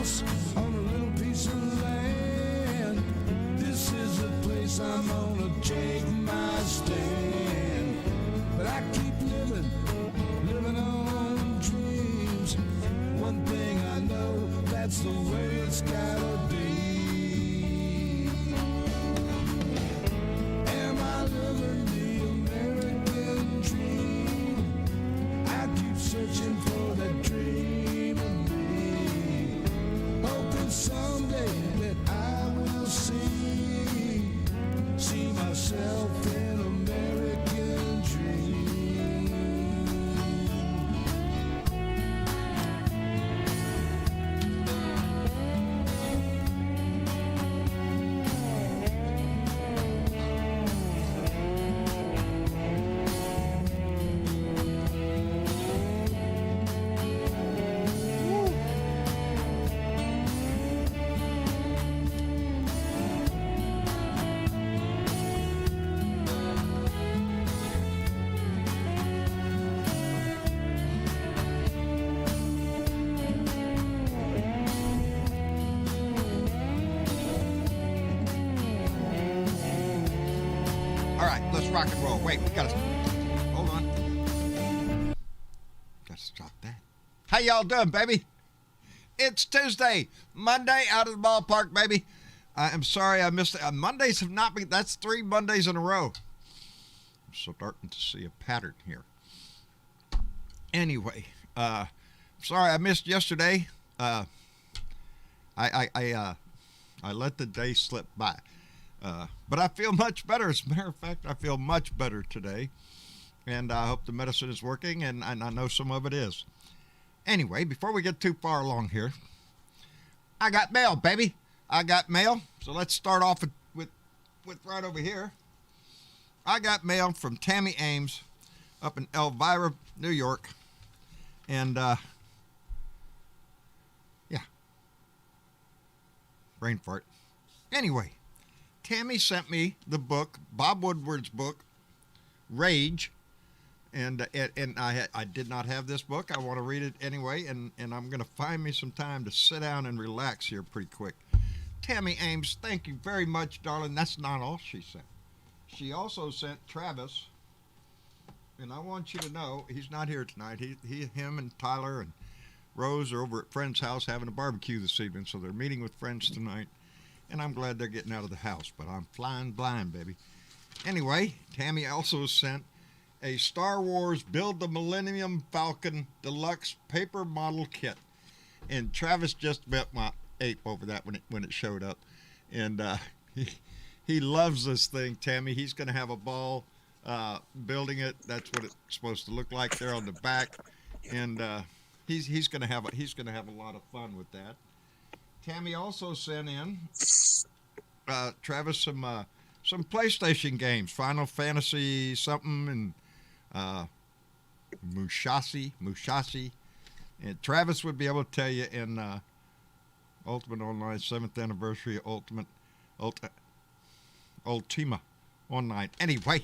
house on a little piece of land. This is the place I'm gonna take my stand. But I keep living on dreams. One thing I know, that's the way it's gotta be. Am I living the American dream? I keep searching for that dream in me, hoping someday that I will see myself in American dream. Rock and roll. Wait, we gotta hold on. Gotta stop that. How y'all doing, baby? It's Tuesday, Monday, out of the ballpark, baby. I am sorry I missed it. Mondays have not been. That's 3 Mondays in a row. I'm starting to see a pattern here. Anyway, sorry I missed yesterday. I let the day slip by. But I feel much better. As a matter of fact, I feel much better today. And I hope the medicine is working, and I know some of it is. Anyway, before we get too far along here, I got mail, baby. I got mail. So let's start off with right over here. I got mail from Tammy Ames up in Elvira, New York. And, yeah. Brain fart. Anyway. Tammy sent me the book, Bob Woodward's book, Rage, and I did not have this book. I want to read it anyway, and I'm going to find me some time to sit down and relax here pretty quick. Tammy Ames, thank you very much, darling. That's not all she sent. She also sent Travis, and I want you to know he's not here tonight. Him and Tyler and Rose are over at friend's house having a barbecue this evening, so they're meeting with friends tonight. And I'm glad they're getting out of the house, but I'm flying blind, baby. Anyway, Tammy also sent a Star Wars Build the Millennium Falcon Deluxe paper model kit. And Travis just bet my ape over that when it showed up. And he loves this thing, Tammy. He's going to have a ball building it. That's what it's supposed to look like there on the back. And he's going to have a lot of fun with that. Tammy also sent in Travis some PlayStation games, Final Fantasy something, and Musashi, and Travis would be able to tell you in Ultimate Online 7th anniversary Ultima Online. Anyway,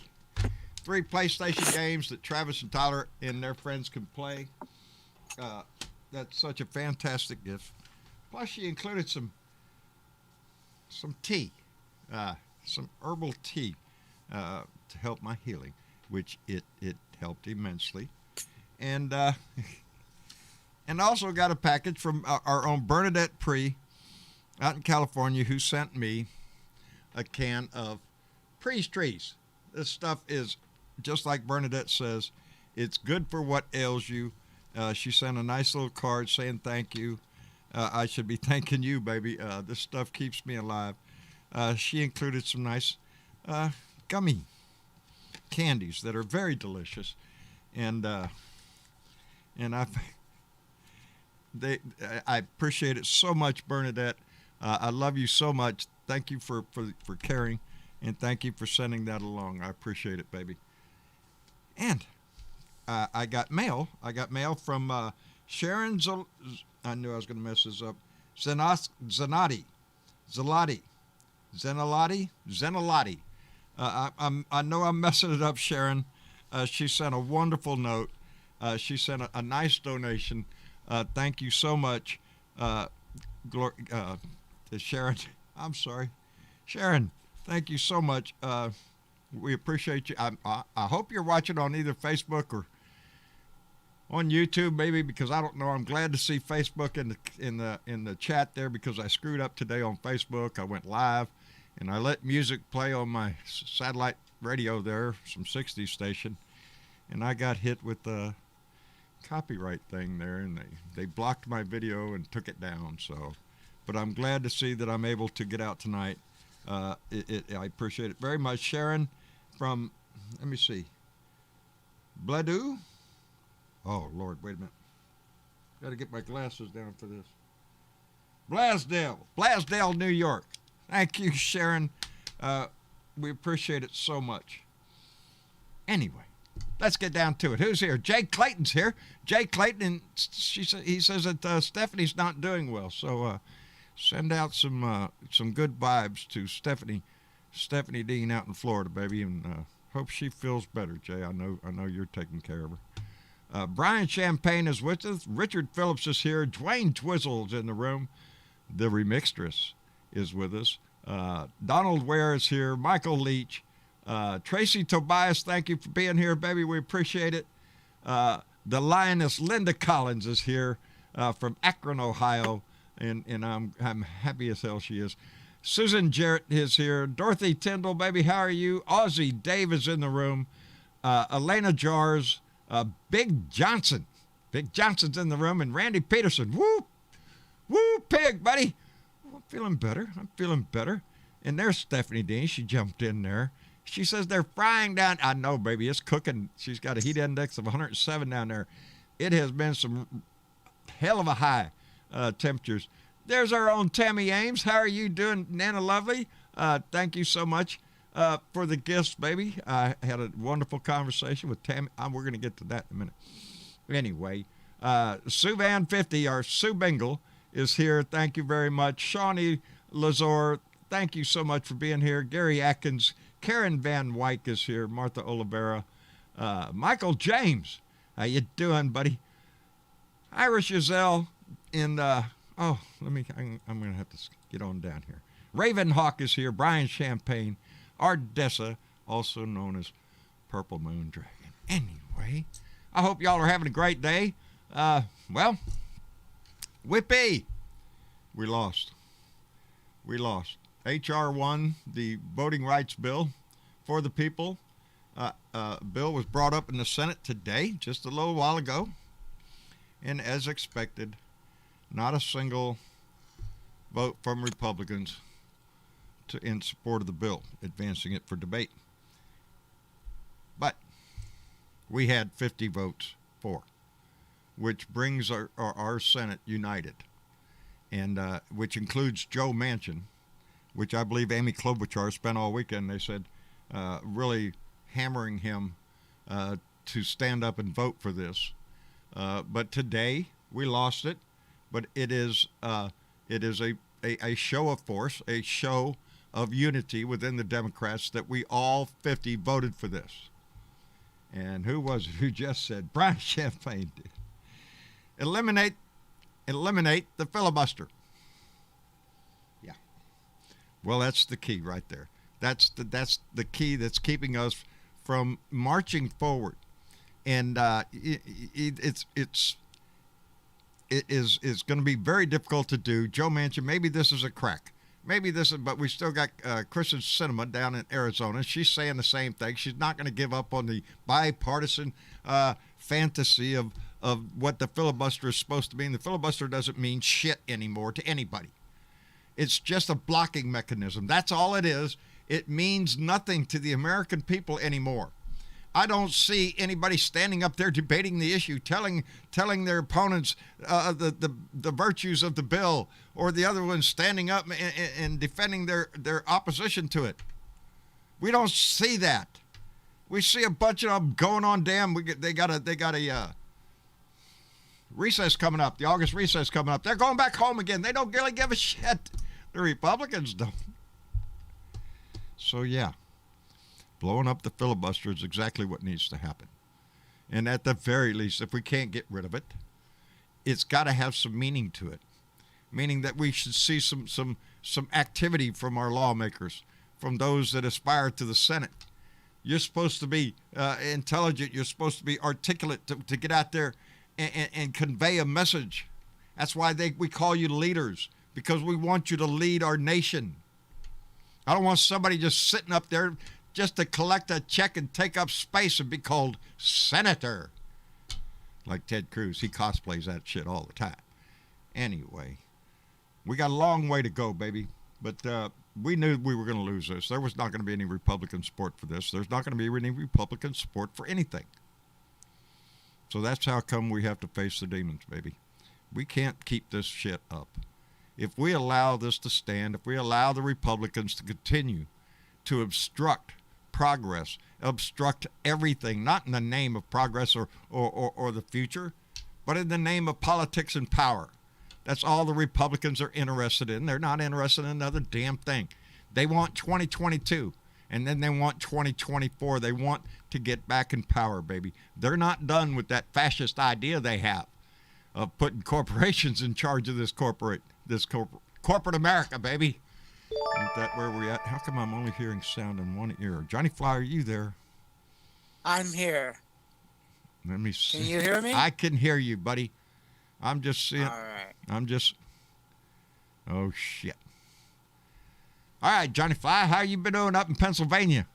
3 PlayStation games that Travis and Tyler and their friends can play. That's such a fantastic gift. Plus, she included some tea, some herbal tea to help my healing, which it helped immensely. And also got a package from our own Bernadette Pree out in California, who sent me a can of Pree's Trees. This stuff is, just like Bernadette says, it's good for what ails you. She sent a nice little card saying thank you. I should be thanking you, baby. This stuff keeps me alive. She included some nice gummy candies that are very delicious, and I appreciate it so much, Bernadette. I love you so much. Thank you for caring, and thank you for sending that along. I appreciate it, baby. And I got mail. I got mail from Sharon. I knew I was going to mess this up. Zenalati. I know I'm messing it up, Sharon. She sent a wonderful note. She sent a nice donation. Thank you so much. to Sharon. I'm sorry, Sharon. Thank you so much. We appreciate you. I hope you're watching on either Facebook or on YouTube, maybe, because I don't know. I'm glad to see Facebook in the chat there, because I screwed up today on Facebook. I went live and I let music play on my satellite radio there, some 60s station, and I got hit with the copyright thing there, and they blocked my video and took it down. So, but I'm glad to see that I'm able to get out tonight. I appreciate it very much. Sharon from, let me see, Bledu. Oh, Lord, wait a minute. Got to get my glasses down for this. Blasdale, New York. Thank you, Sharon. We appreciate it so much. Anyway, let's get down to it. Who's here? Jay Clayton's here. Jay Clayton, and he says that Stephanie's not doing well. So send out some good vibes to Stephanie Dean out in Florida, baby, and hope she feels better. Jay, I know you're taking care of her. Brian Champagne is with us. Richard Phillips is here. Dwayne Twizzle's in the room. The Remixtress is with us. Donald Ware is here. Michael Leach. Tracy Tobias, thank you for being here, baby. We appreciate it. The Lioness Linda Collins is here from Akron, Ohio, and I'm happy as hell she is. Susan Jarrett is here. Dorothy Tyndall, baby, how are you? Ozzie Dave is in the room. Elena Jars. Big Johnson. Big Johnson's in the room. And Randy Peterson. Woo! Woo, pig, buddy. I'm feeling better. And there's Stephanie Dean. She jumped in there. She says they're frying down. I know, baby. It's cooking. She's got a heat index of 107 down there. It has been some hell of a high temperatures. There's our own Tammy Ames. How are you doing, Nana Lovely? Thank you so much for the gifts, baby. I had a wonderful conversation with Tammy. We're going to get to that in a minute. Anyway, Sue Van 50, our Sue Bingle, is here. Thank you very much. Shawnee Lazor, thank you so much for being here. Gary Atkins, Karen Van Wyck is here. Martha Olivera, Michael James, how you doing, buddy? Irish Giselle, and I'm going to have to get on down here. Raven Hawk is here. Brian Champagne, Ardessa, also known as Purple Moon Dragon. Anyway, I hope y'all are having a great day. Well, whippy, we lost. H.R. 1, the voting rights bill for the people. Bill was brought up in the Senate today, just a little while ago. And as expected, not a single vote from Republicans in support of the bill, advancing it for debate. But we had 50 votes for, which brings our Senate united, and which includes Joe Manchin, which I believe Amy Klobuchar spent all weekend, they said, really hammering him to stand up and vote for this. But today we lost it. But it is a show of force, a show of unity within the Democrats that we all 50 voted for this. And who was it who just said? Brian Champagne did. Eliminate the filibuster. Yeah. Well, that's the key right there. That's the key that's keeping us from marching forward. And it is going to be very difficult to do. Joe Manchin, maybe this is a crack. But we still got Kristen Sinema down in Arizona. She's saying the same thing. She's not going to give up on the bipartisan fantasy of what the filibuster is supposed to mean. The filibuster doesn't mean shit anymore to anybody. It's just a blocking mechanism. That's all it is. It means nothing to the American people anymore. I don't see anybody standing up there debating the issue, telling their opponents the virtues of the bill, or the other ones standing up and defending their opposition to it. We don't see that. We see a bunch of them going on damn. They got a recess coming up, the August recess coming up. They're going back home again. They don't really give a shit. The Republicans don't. So yeah. Blowing up the filibuster is exactly what needs to happen. And at the very least, if we can't get rid of it, it's got to have some meaning to it. meaning that we should see some activity from our lawmakers, from those that aspire to the Senate. You're supposed to be intelligent. You're supposed to be articulate to get out there and convey a message. That's why we call you leaders, because we want you to lead our nation. I don't want somebody just sitting up there just to collect a check and take up space and be called senator. Like Ted Cruz. He cosplays that shit all the time. Anyway, we got a long way to go, baby. But we knew we were going to lose this. There was not going to be any Republican support for this. There's not going to be any Republican support for anything. So that's how come we have to face the demons, baby. We can't keep this shit up. If we allow this to stand, if we allow the Republicans to continue to obstruct progress, obstruct everything, not in the name of progress or the future, but in the name of politics and power. That's all the Republicans are interested in. They're not interested in another damn thing. They want 2022, and then they want 2024. They want to get back in power, baby. They're not done with that fascist idea they have of putting corporations in charge of this corporate America, baby. Isn't that where we're at? How come I'm only hearing sound in one ear? Johnny Fly, are you there? I'm here. Let me see. Can you hear me? I can hear you, buddy. I'm just seeing. All right. Oh, shit. All right, Johnny Fly, how you been doing up in Pennsylvania?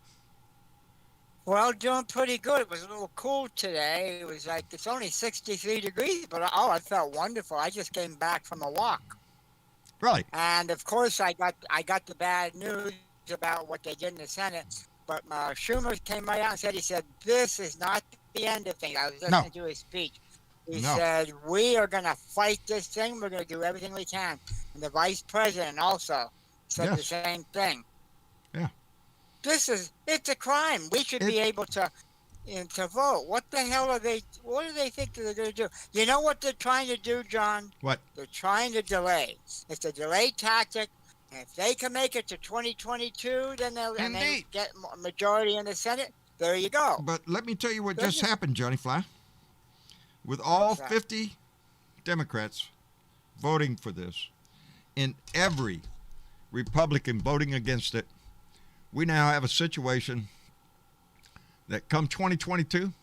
Well, doing pretty good. It was a little cool today. It was like, it's only 63 degrees, but I felt wonderful. I just came back from a walk. Really? And of course, I got the bad news about what they did in the Senate. But Schumer came right out and said, this is not the end of things. I was listening to his speech. He said, we are going to fight this thing. We're going to do everything we can. And the vice president also said the same thing. Yeah. It's a crime. We should be able to vote. What the hell what do they think they're going to do? You know what they're trying to do, John? What? They're trying to delay. It's a delay tactic. And if they can make it to 2022, then they'll get a majority in the Senate. There you go. But let me tell you what just happened, Johnny Fly. With all 50 Democrats voting for this, and every Republican voting against it, we now have a situation that come 2022,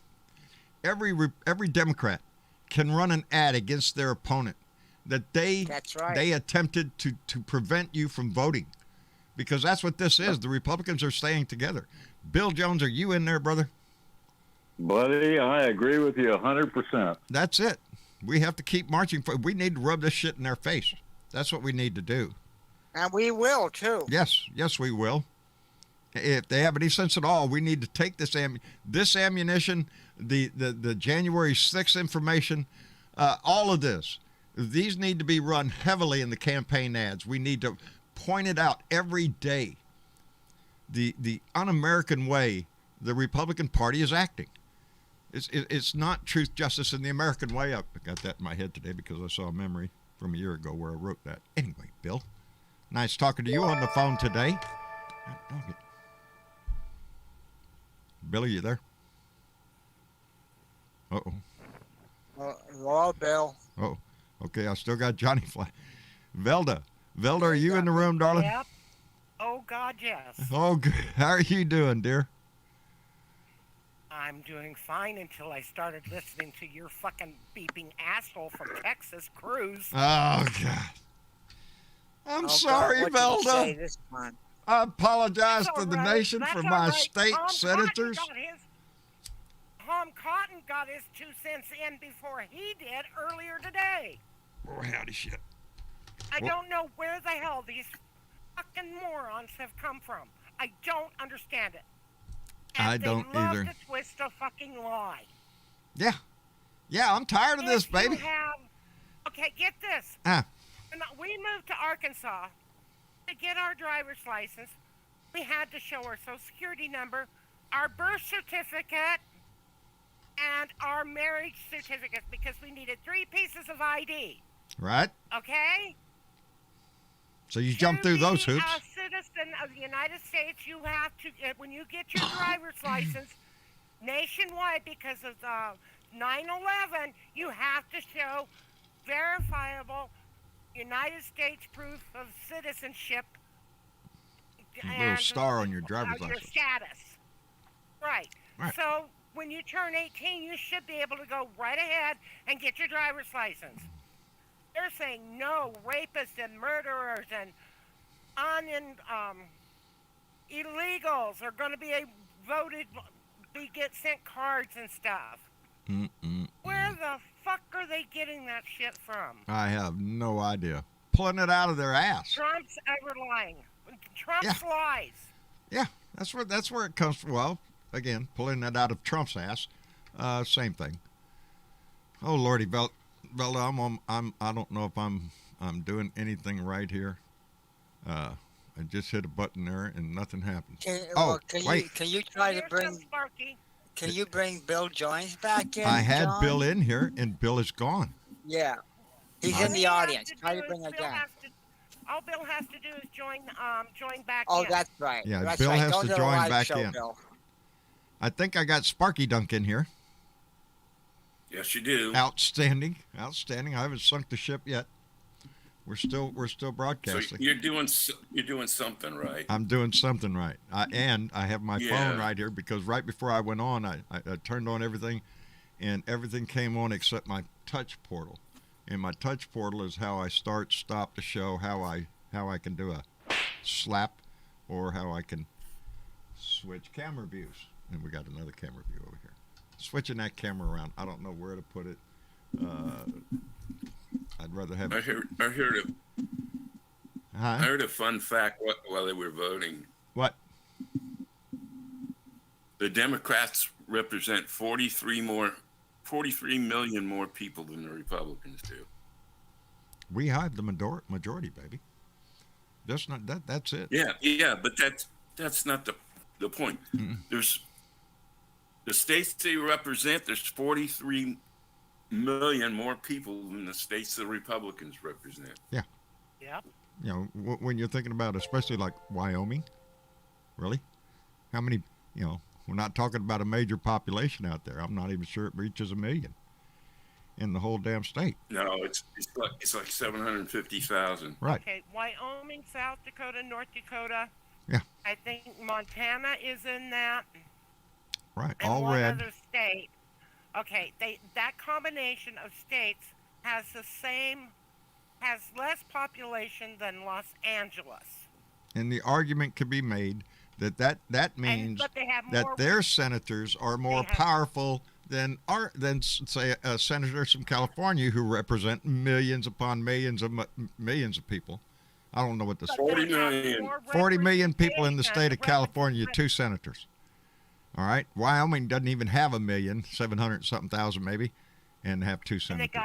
every Democrat can run an ad against their opponent that they attempted to prevent you from voting, because that's what this is. The Republicans are staying together. Bill Jones, are you in there, brother? Buddy, I agree with you 100%. That's it. We have to keep marching for. We need to rub this shit in their face. That's what we need to do. And we will too. Yes, we will. If they have any sense at all, we need to take this ammunition, the January 6th information, all of this. These need to be run heavily in the campaign ads. We need to point it out every day. The un-American way the Republican Party is acting. It's not truth, justice, and the American way. I got that in my head today because I saw a memory from a year ago where I wrote that. Anyway, Bill, nice talking to you on the phone today. Bill, are you there? Uh-oh. Hello, Bill. Oh, okay. I still got Johnny Fly. Velda, are you in the room, darling? Yep. Oh, God, yes. Oh, good. How are you doing, dear? I'm doing fine until I started listening to your fucking beeping asshole from Texas, Cruz. Oh, God. I'm sorry, Velda. I apologize to the nation for my state senators. Tom Cotton got his 2 cents in before he did earlier today. Oh, howdy shit. I don't know where the hell these fucking morons have come from. I don't understand it. And I don't either. They love to twist a fucking lie. Yeah, I'm tired of this, baby. Okay, get this. When we moved to Arkansas to get our driver's license, we had to show our social security number, our birth certificate, and our marriage certificate because we needed 3 pieces of ID. Right. Okay? So you jump through those hoops. To be a citizen of the United States, you have to, when you get your driver's license nationwide because of the 9/11, you have to show verifiable, United States proof of citizenship. A little star on your driver's Your license. status. Right. Right. So when you turn 18, you should be able to go right ahead and get your driver's license. They're saying no, rapists and murderers and illegals are going to be get sent cards and stuff. Where the fuck are they getting that shit from? I have no idea. Pulling it out of their ass. Trump's ever lying. Trump's lies. Yeah, that's where it comes from. Well, again, pulling that out of Trump's ass. Same thing. Oh Lordy, Bella, I don't know if I'm doing anything right here. I just hit a button there and nothing happens. Can you try to bring Sparky. Can you bring Bill Jones back in? I had John? Bill in here and Bill is gone. Yeah, he's in the audience. Try to bring him again. All Bill has to do is join back in. Oh, that's right. Yeah, that's Bill right. has Don't to do a join live back show, in. Bill. I think I got Sparky Dunk in here. Yes, you do. Outstanding. I haven't sunk the ship yet. We're still So broadcasting. you're doing something right. I'm doing something right. And I have my phone right here because right before I went on, I turned on everything, and everything came on except my touch portal. And my touch portal is how I stop the show, how I can do a slap, or how I can switch camera views. And we got another camera view over here. Switching that camera around, I don't know where to put it. I'd rather have. I heard a fun fact while they were voting. What? The Democrats represent 43 million more people than the Republicans do. We have the majority, baby. That's not that. That's it. Yeah, but that's not the point. There's the states they represent. There's 43 million more people than the states the Republicans represent. Yeah. Yep. You know, when you're thinking about, especially like Wyoming, really, how many? You know, we're not talking about a major population out there. I'm not even sure it reaches 1 million in the whole damn state. No, it's like 750,000. Right. Okay, Wyoming, South Dakota, North Dakota. Yeah. I think Montana is in that. Right. And All one red. other state. Okay, that combination of states has less population than Los Angeles. And the argument could be made that means But they have that more their senators are more powerful than say senators from California who represent millions upon millions of people. I don't know what the 40 million. 40 million people in the state of California, 2 senators. All right, Wyoming doesn't even have 1,700,000 something maybe, and have 2 senators. And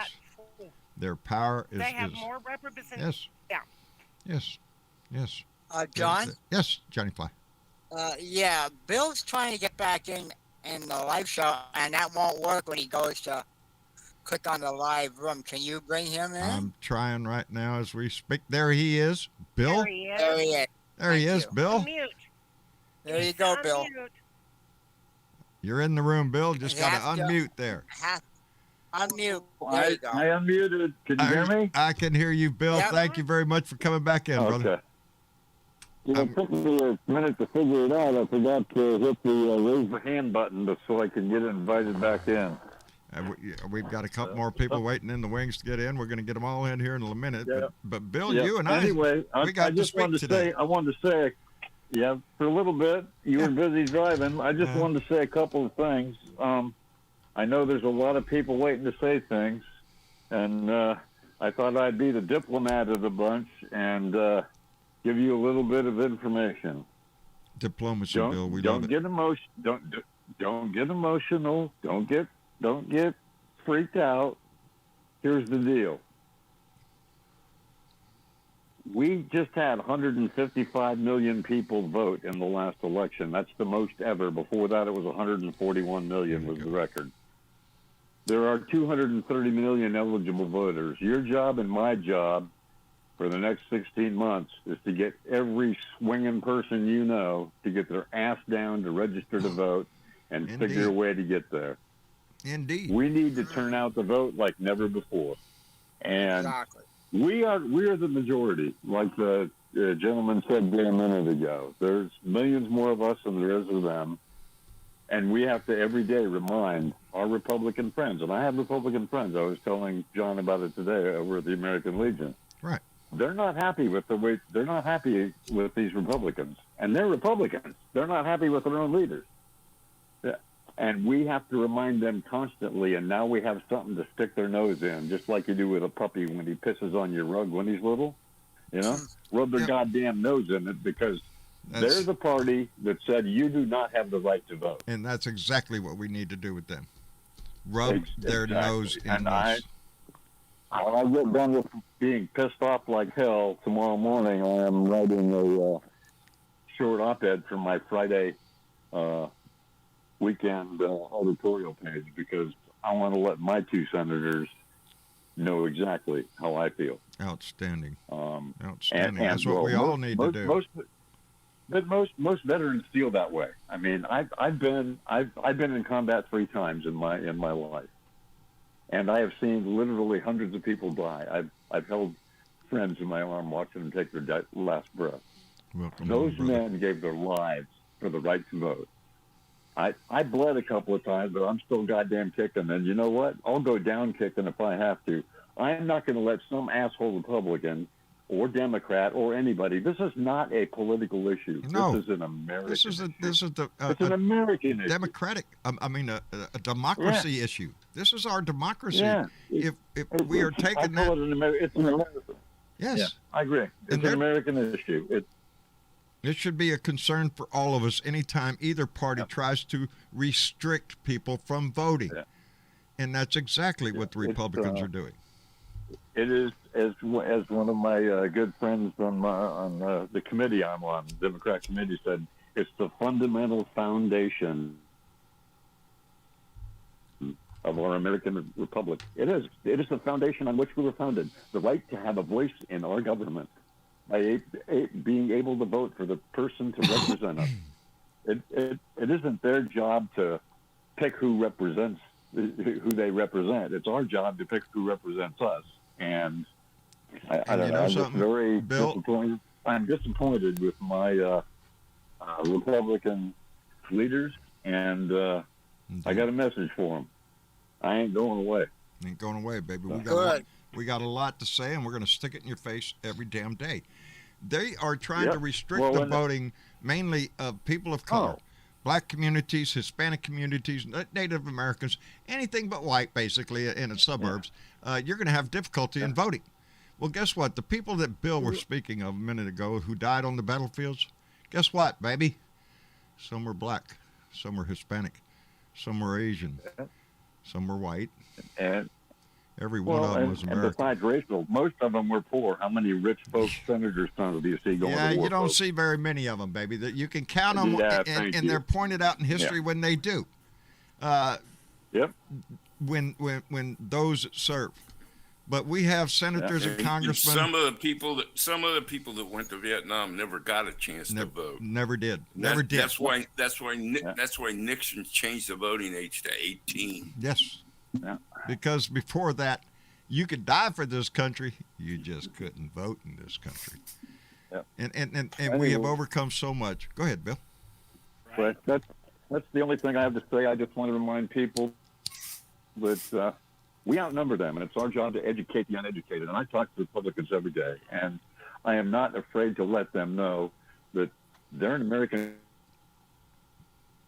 they got, their power is. They have more representation. Yes. Yes. John? Yes, Johnny Fly. Yeah, Bill's trying to get back in the live show, and that won't work when he goes to click on the live room. Can you bring him in? I'm trying right now as we speak. There he is. Bill? There he is. There he is. There he is, Bill. Unmute. There you go, Bill. Unmute. You're in the room, Bill. Just got to Have to- unmute there. Unmute. There you go. I unmuted. Can you hear me? I can hear you, Bill. Yep. Thank you very much for coming back in, brother. Okay. It took me a minute to figure it out. I forgot to hit the raise the hand button so I could get invited back in. We've got a couple more people waiting in the wings to get in. We're going to get them all in here in a minute. Yeah. But Bill, Yeah. you and I, Anyway, we got I to just speak wanted to today. say, yeah, for a little bit. You were busy driving. I just wanted to say a couple of things. I know there's a lot of people waiting to say things, and I thought I'd be the diplomat of the bunch and give you a little bit of information. Diplomacy, Bill. We don't love get emotion. Don't get emotional. Don't get freaked out. Here's the deal. We just had 155 million people vote in the last election. That's the most ever. Before that, it was 141 million was the record. There are 230 million eligible voters. Your job and my job for the next 16 months is to get every swinging person you know to get their ass down to register to vote and figure a way to get there. Indeed. We need to turn out the vote like never before. And Exactly. we are the majority, like the gentleman said a minute ago. There's millions more of us than there is of them, and we have to every day remind our Republican friends. And I have Republican friends. I was telling John about it today over at the American Legion. Right. They're not happy with the way. They're not happy with these Republicans, and they're Republicans. They're not happy with their own leaders. Yeah. And we have to remind them constantly, and now we have something to stick their nose in, just like you do with a puppy when he pisses on your rug when he's little. You know, rub their goddamn nose in it because they're the party that said you do not have the right to vote. And that's exactly what we need to do with them. Rub their nose in us. When I get done with being pissed off like hell tomorrow morning, I am writing a short op-ed for my Friday weekend editorial page because I want to let my two senators know exactly how I feel. Outstanding. Outstanding. And That's what we all need to do. Most veterans feel that way. I mean, I've been in combat 3 times in my life, and I have seen literally hundreds of people die. I've held friends in my arm watching them take their last breath. Welcome Those home, men gave their lives for the right to vote. I bled a couple of times, but I'm still goddamn kicking. And you know what? I'll go down kicking if I have to. I am not going to let some asshole Republican or Democrat or anybody. This is not a political issue. No. This is an American issue. This is It's an American issue. democratic. A democracy issue. This is our democracy. Yeah. If we are taking I call that, it's an American. yes, Yeah, I agree. It's an American issue. it should be a concern for all of us. Anytime either party tries to restrict people from voting, and that's exactly what the Republicans are doing. It is, as one of my good friends on the committee I'm on, the Democrat committee, said, it's the fundamental foundation of our American Republic. It is. It is the foundation on which we were founded. The right to have a voice in our government by being able to vote for the person to represent us. It isn't their job to pick who represents who they represent. It's our job to pick who represents us. And I don't know. I'm just very disappointed. I'm disappointed with my Republican leaders, and I got a message for them. I ain't going away. Ain't going away, baby. We got a lot to say, and we're going to stick it in your face every damn day. They are trying to restrict the voting mainly of people of color. Black communities, Hispanic communities, Native Americans, anything but white, basically, in the suburbs, you're going to have difficulty in voting. Well, guess what? The people that Bill was speaking of a minute ago who died on the battlefields, guess what, baby? Some were black, some were Hispanic, some were Asian, some were white. And every one of them was American. And besides racial, most of them were poor. How many rich folks, senators' sons do you see going to war? Yeah, you don't see very many of them, baby. That you can count them, and they're pointed out in history when they do. When those serve. But we have senators and congressmen. Some of the people that went to Vietnam never got a chance to vote. Never did. That's why Nixon changed the voting age to 18. Yes. Yeah. Because before that, you could die for this country. You just couldn't vote in this country. Yep. And we have overcome so much. Go ahead, Bill. But that's the only thing I have to say. I just want to remind people that we outnumber them, and it's our job to educate the uneducated. And I talk to Republicans every day, and I am not afraid to let them know that they're an American.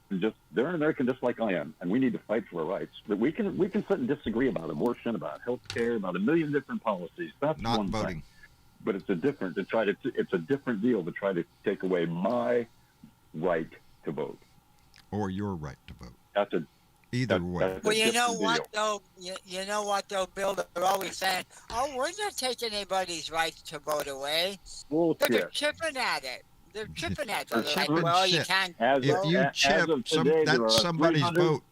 They're an American just like I am, and we need to fight for our rights. But we can sit and disagree about abortion, about health care, about a million different policies. That's not one voting. thing. But it's a different deal to try to take away my right to vote, or your right to vote. That's either way. Well, you know what though? You know what though, Bill? They're always saying, "Oh, we're not taking anybody's right to vote away." Bullshit. They're chipping at it. They're chipping at it. Like, well, you can't. If you chip that's somebody's vote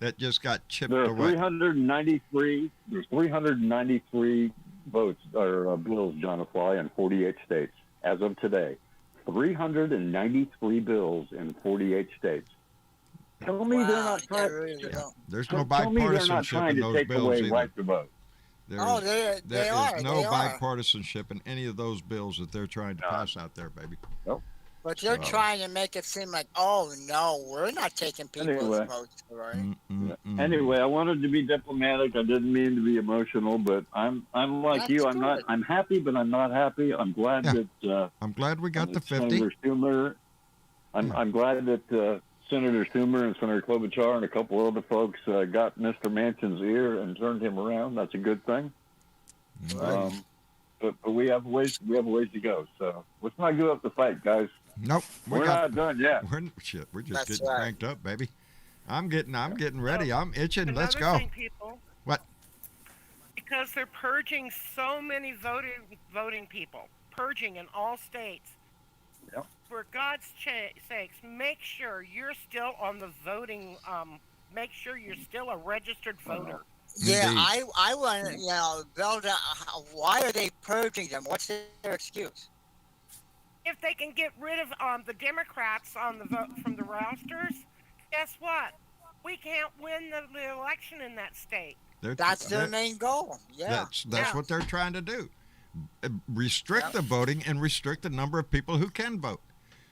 that just got chipped away. There's 393 votes or bills, John Fly, in 48 states as of today. 393 bills in 48 states. Tell me they're not trying. There's no bipartisanship in those bills either. Right to vote. There they is are. no They are. bipartisanship in any of those bills that they're trying to pass out there, baby. But they're trying to make it seem like, oh no, we're not taking people's Anyway. votes away. Anyway, I wanted to be diplomatic. I didn't mean to be emotional, but I'm like That's you. good. I'm happy, but I'm not happy. I'm glad that I'm glad we got the 50. Senator Schumer. I'm glad that Senator Schumer and Senator Klobuchar and a couple other folks got Mr. Manchin's ear and turned him around. That's a good thing. But we have ways to go. So let's not give up the fight, guys. Nope, We're not done yet. We're just That's getting right. cranked up, baby. I'm getting ready. I'm itching. Let's Another go. thing, people, What? because they're purging so many voting people, purging in all states. Yep. For God's sakes, make sure you're still on the voting. Make sure you're still a registered voter. Yeah, Indeed. I want to, Belda, why are they purging them? What's their excuse? If they can get rid of the Democrats on the vote from the rosters, guess what? We can't win the election in that state. That's their main goal. Yeah. That's what they're trying to do. Restrict the voting and restrict the number of people who can vote.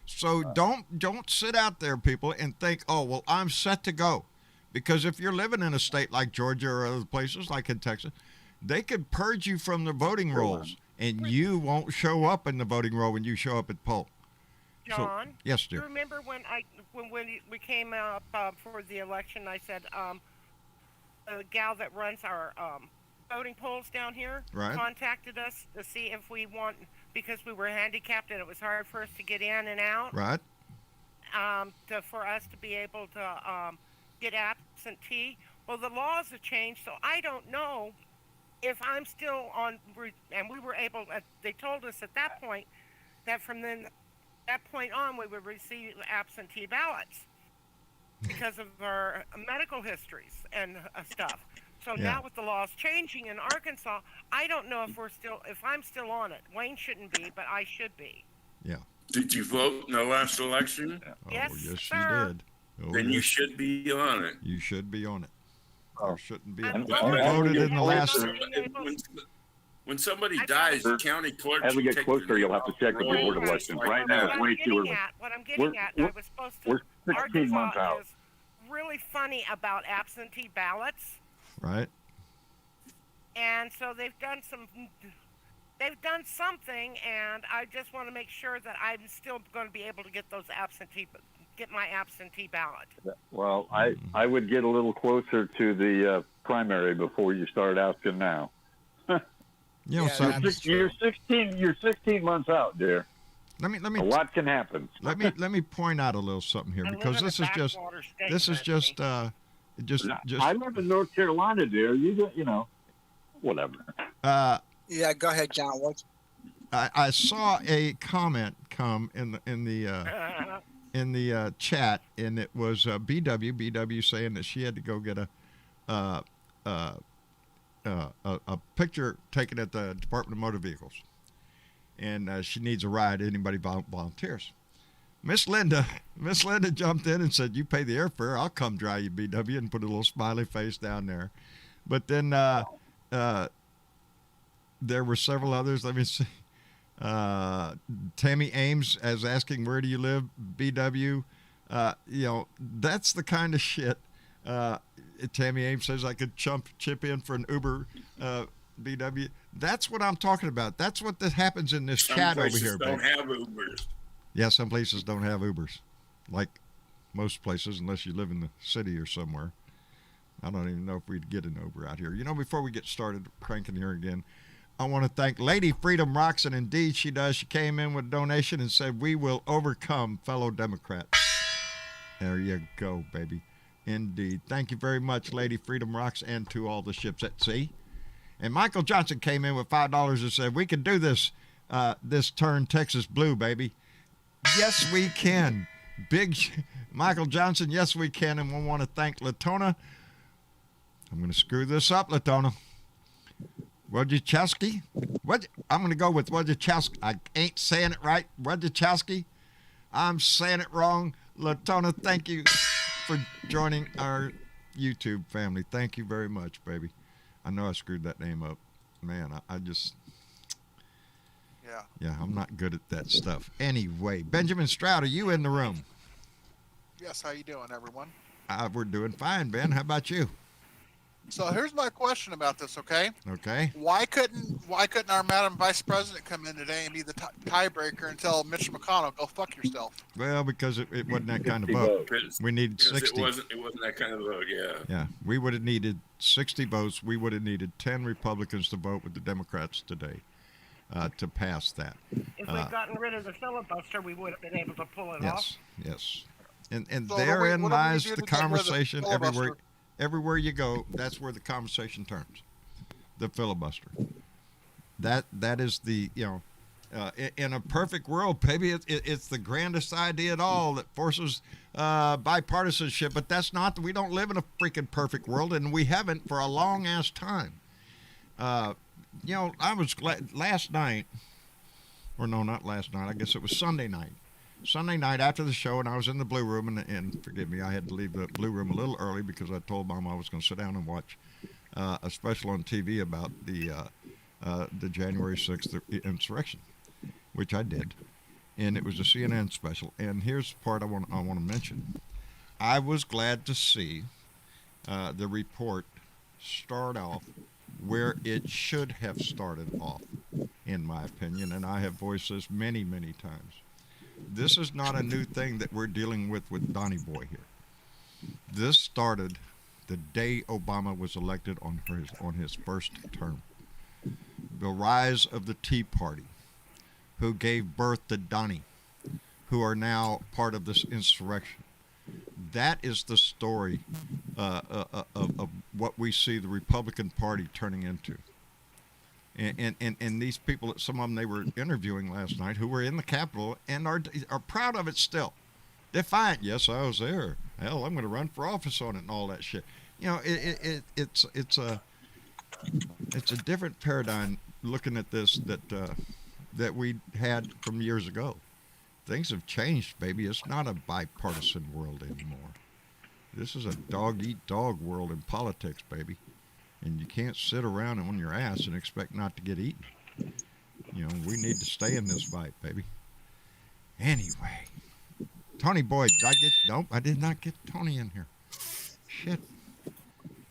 So don't sit out there, people, and think, oh, well, I'm set to go. Because if you're living in a state like Georgia or other places like in Texas, they could purge you from the voting rolls, and you won't show up in the voting roll when you show up at poll. John, yes, do you dear. remember when we came up for the election? I said the gal that runs our voting polls down here contacted us to see if we want, because we were handicapped and it was hard for us to get in and out. Right. For us to be able to get absentee. Well, the laws have changed, so I don't know if I'm still on. And we were able. They told us at that point that from that point on we would receive absentee ballots because of our medical histories and stuff. So now with the laws changing in Arkansas, I don't know if I'm still on it. Wayne shouldn't be, but I should be. Yeah. Did you vote in the last election? Yes, yes, sir. you did. Oh, Then you yes. should be on it. You should be on it. Oh. There shouldn't be. I'm I voting. voted in the I'm last. voting. When somebody dies, the county clerk. As we should get take closer, the you'll have to check with the Board of Right. Elections. Right now, it's way too early. What I'm getting at, I was supposed to. We're 16 months Arkansas out. is really funny about absentee ballots, Right. and so they've done something, and I just want to make sure that I'm still going to be able to get my absentee ballot. Well, I would get a little closer to the primary before you start asking now. You know Yeah, something. that's You're 16 months out, dear. Let me A lot can happen. let me point out a little something here, I live because in this a is just backwater state, this is Bethany. just I live in North Carolina, dear. You know, whatever. Yeah, go ahead, John. What? I saw a comment come in the chat, and it was BW saying that she had to go get a picture taken at the Department of Motor Vehicles, and she needs a ride. Anybody volunteers? Miss Linda jumped in and said, "You pay the airfare, I'll come drive you, BW," and put a little smiley face down there. But then there were several others. Let me see. Tammy Ames as asking, "Where do you live, BW?" That's the kind of shit. Tammy Ames says I could chip in for an Uber, BW. That's what I'm talking about. That's what happens in this chat over here, don't baby. have Ubers. Yeah, some places don't have Ubers, like most places, unless you live in the city or somewhere. I don't even know if we'd get an Uber out here. Before we get started cranking here again, I want to thank Lady Freedom Rocks, and indeed she does. She came in with a donation and said, "We will overcome, fellow Democrats." There you go, baby. Indeed. Thank you very much, Lady Freedom Rocks, and to all the ships at sea. And Michael Johnson came in with $5 and said, "We can do this, this turn Texas blue, baby." Yes, we can. Michael Johnson, yes, we can. And we want to thank Latona. I'm going to screw this up, Latona. Wojciechowski? I'm going to go with Wojciechowski. I ain't saying it right. Wojciechowski. I'm saying it wrong. Latona, thank you for joining our YouTube family. Thank you very much, baby. I know I screwed that name up. man, I just, Yeah. I'm not good at that stuff. Anyway, Benjamin Stroud, are you in the room? Yes. How you doing, everyone? We're doing fine, Ben. How about you? So here's my question about this. Okay. Okay. Why couldn't our Madam Vice President come in today and be the tiebreaker and tell Mitch McConnell, go fuck yourself? Well, because it wasn't that kind of 60 vote. votes. We needed Because 60. it wasn't that kind of vote. Yeah. Yeah, we would have needed 60 votes. We would have needed 10 Republicans to vote with the Democrats today to pass that. If we'd gotten rid of the filibuster, we would have been able to pull it off. Yes. And So therein what do we lies do the to get rid of the conversation filibuster? everywhere you go. That's where the conversation turns. The filibuster. That is the in a perfect world, baby, it's the grandest idea at all that forces bipartisanship. But that's not. We don't live in a freaking perfect world, and we haven't for a long ass time. I was glad last night, or no, not last night. I guess it was Sunday night. Sunday night after the show, and I was in the Blue Room, and forgive me, I had to leave the Blue Room a little early because I told Mom I was going to sit down and watch a special on TV about the January 6th insurrection, which I did, and it was a CNN special. And here's the part I want to mention. I was glad to see the report start off where it should have started off, in my opinion, and I have voiced this many, many times. This is not a new thing that we're dealing with Donnie Boy here. This started the day Obama was elected on his first term. The rise of the Tea Party, who gave birth to Donnie, who are now part of this insurrection. That is the story of what we see the Republican Party turning into. And these people, some of them they were interviewing last night, who were in the Capitol and are proud of it still. Defiant. Yes, I was there. Hell, I'm going to run for office on it and all that shit. It's a different paradigm looking at this that we had from years ago. Things have changed, baby. It's not a bipartisan world anymore. This is a dog-eat-dog world in politics, baby. And you can't sit around on your ass and expect not to get eaten. We need to stay in this fight, baby. Anyway, Tony Boyd, nope, I did not get Tony in here. Shit.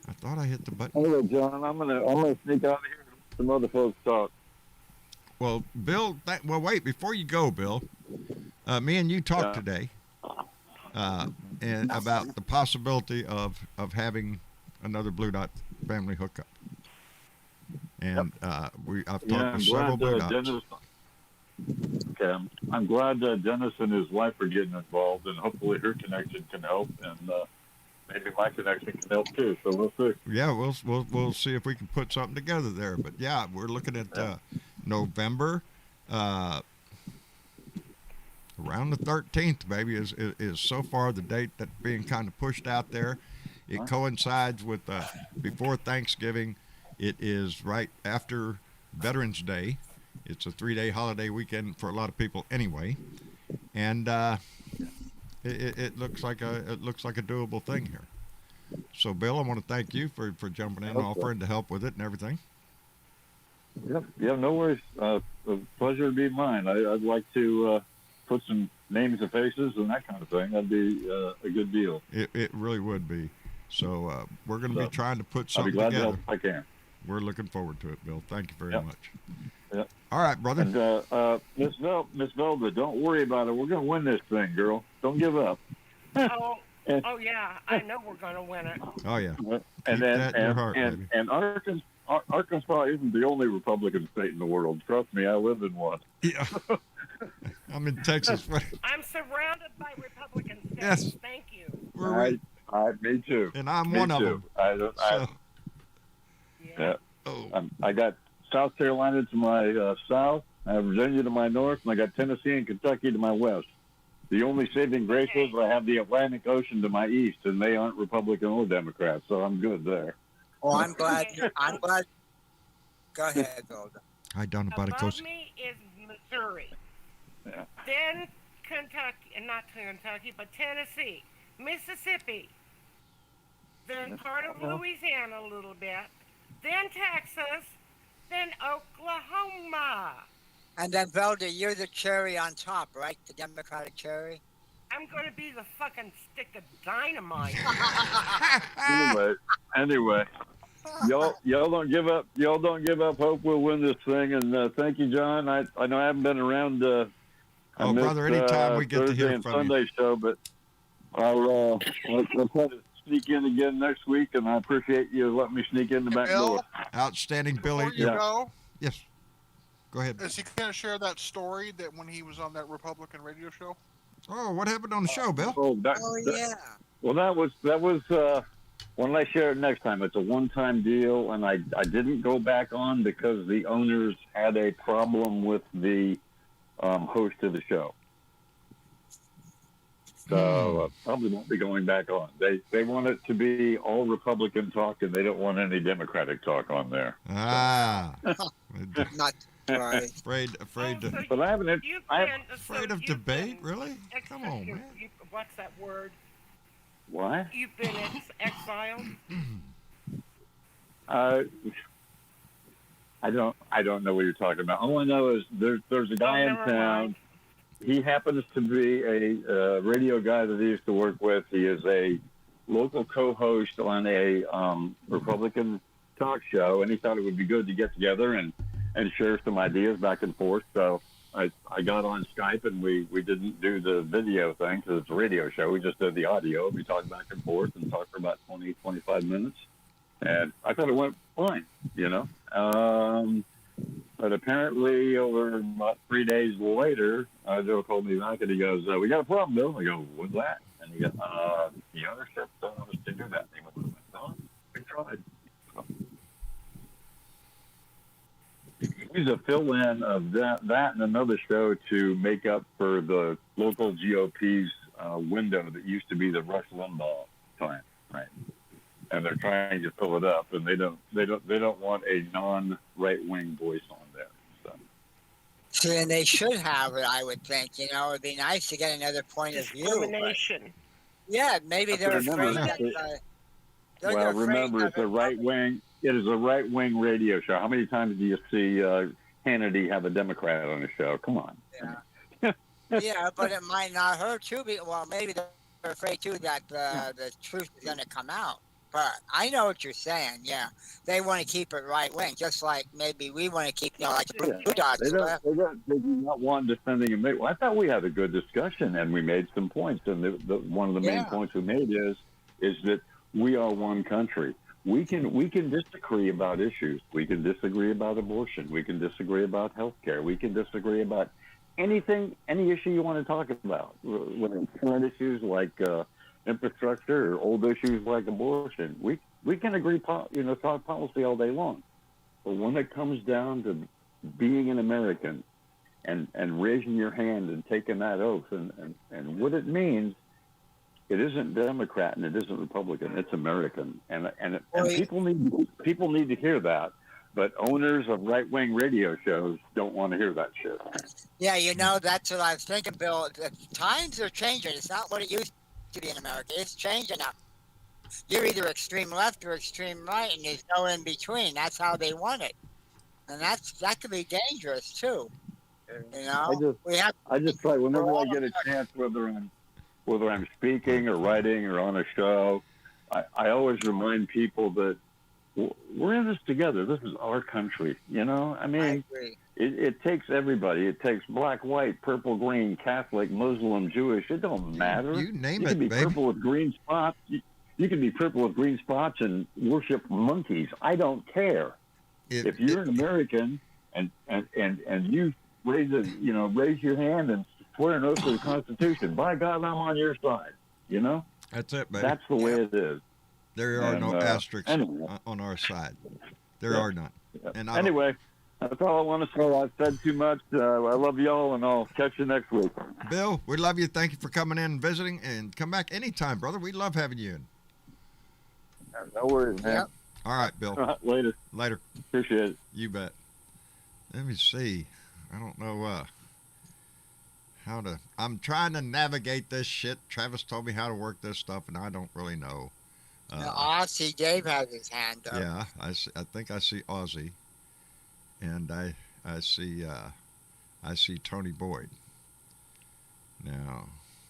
I thought I hit the button. Hello, John. I'm gonna sneak out of here and let some other folks talk. Well, Bill, wait, before you go, Bill, me and you talked today and about the possibility of having another Blue Dot family hookup. And I've talked with several Blue Dots. Okay, I'm glad Dennis and his wife are getting involved, and hopefully her connection can help, and maybe my connection can help too. So we'll see. Yeah, we'll see if we can put something together there. But yeah, we're looking at November. Around the 13th, baby, is so far the date that's being kind of pushed out there. It coincides with before Thanksgiving. It is right after Veterans Day. It's a 3-day holiday weekend for a lot of people anyway, and it looks like a doable thing here. So, Bill, I want to thank you for jumping in and offering to help with it and everything. Yep. Yeah, no worries. A pleasure to be mine. I'd like to put some names and faces and that kind of thing. That'd be a good deal. It really would be. So we're going to be trying to put something I'll be glad together. to help if I can. We're looking forward to it, Bill. Thank you very much. Yep. All right, brother. And Miss Velda, don't worry about it. We're going to win this thing, girl. Don't give up. Oh yeah, I know we're going to win it. Oh yeah. And Keep that in your heart, baby. and Arkansas isn't the only Republican state in the world. Trust me, I live in one. Yeah. I'm in Texas. I'm surrounded by Republican states. Yes. Thank you. Me too. And I'm Me one of too. them. Yeah. Oh. I got South Carolina to my south, I have Virginia to my north, and I got Tennessee and Kentucky to my west. The only saving grace is I have the Atlantic Ocean to my east, and they aren't Republican or Democrat, so I'm good there. Well, I'm glad. Go ahead, Golda. Hi, Don Above Abadicosi. me is Missouri. Yeah. Then Kentucky, not Kentucky, but Tennessee, Mississippi. Then part of Louisiana a little bit. Then Texas. then Oklahoma. And then Velda, you're the cherry on top, right? The Democratic cherry. I'm gonna be the fucking stick of dynamite. Anyway, y'all don't give up. Y'all don't give up hope. We'll win this thing. And thank you, John. I know I haven't been around. I missed, brother, anytime we get Thursday to hear and from Sunday you. show, but I'll try to sneak in again next week, and I appreciate you letting me sneak in the back Bill, door. Outstanding, Billy. before you go, Yes. Go ahead. is he going to share that story that when he was on that Republican radio show? Oh, what happened on the show, Bill? Oh yeah. Well, that was when I share it next time. It's a one-time deal, and I didn't go back on because the owners had a problem with the host of the show. So probably won't be going back on. They want it to be all Republican talk, and they don't want any Democratic talk on there. Ah. Not right. afraid to. But I haven't. Afraid of debate, really? Come on, man. What's that word? What? You've been exiled. I don't know what you're talking about. All I know is there's a guy in never town. mind. He happens to be a radio guy that he used to work with. He is a local co-host on a Republican talk show, and he thought it would be good to get together and share some ideas back and forth. So I got on Skype, and we didn't do the video thing because it's a radio show. We just did the audio. We talked back and forth and talked for about 20, 25 minutes. And I thought it went fine, you know. But apparently, over about 3 days later, Joe called me back and he goes, "We got a problem, Bill." I go, "What's that?" And he goes, "The ownership don't want us to do that." And he went, "No, we tried." So, he's a fill-in of that and another show to make up for the local GOP's window that used to be the Rush Limbaugh time, right? And they're trying to fill it up, and they don't want a non-right-wing voice on there. So. See, and they should have it, I would think. You know, it'd be nice to get another point of view. Discrimination. Yeah, maybe they're afraid that. Well, remember, it's a right-wing. It is a right-wing radio show. How many times do you see Hannity have a Democrat on the show? Come on. Yeah. Yeah, but it might not hurt too. Well, maybe they're afraid too that the truth is going to come out. But I know what you're saying. Yeah, they want to keep it right wing, just like maybe we want to keep, like the Blue Dots. They do not want defending him. Well, I thought we had a good discussion and we made some points. And one of the main points we made is that we are one country. We can disagree about issues. We can disagree about abortion. We can disagree about health care. We can disagree about anything, any issue you want to talk about. When current issues like infrastructure or old issues like abortion, we can agree, talk policy all day long. But when it comes down to being an American and raising your hand and taking that oath and what it means, it isn't Democrat and it isn't Republican. It's American, and people need to hear that. But owners of right-wing radio shows don't want to hear that shit. Yeah, that's what I was thinking, Bill. The times are changing. It's not what it used to be in America. It's changing now. You're either extreme left or extreme right, and there's no in between. That's how they want it, and that could be dangerous too. I just try whenever I get a chance, whether I'm speaking or writing or on a show, I always remind people that we're in this together. This is our country. I mean, I agree. It takes everybody. It takes black, white, purple, green, Catholic, Muslim, Jewish. It don't matter. You name you it, can be baby. purple with green spots. You can be purple with green spots and worship monkeys. I don't care. If you're an American and you raise your hand and swear an oath to the Constitution, by God, I'm on your side. That's it, baby. That's the way it is. There are no asterisks anyway. on our side. There are none. And anyway, that's all I want to say. I've said too much. I love y'all, and I'll catch you next week. Bill, we love you. Thank you for coming in and visiting, and come back anytime, brother. We love having you in. No worries, man. Yep. All right, Bill. Later. Appreciate it. You bet. Let me see. I don't know how to. I'm trying to navigate this shit. Travis told me how to work this stuff, and I don't really know. Aussie Dave has his hand up. Yeah, I think I see Aussie. and I see Tony Boyd. Now,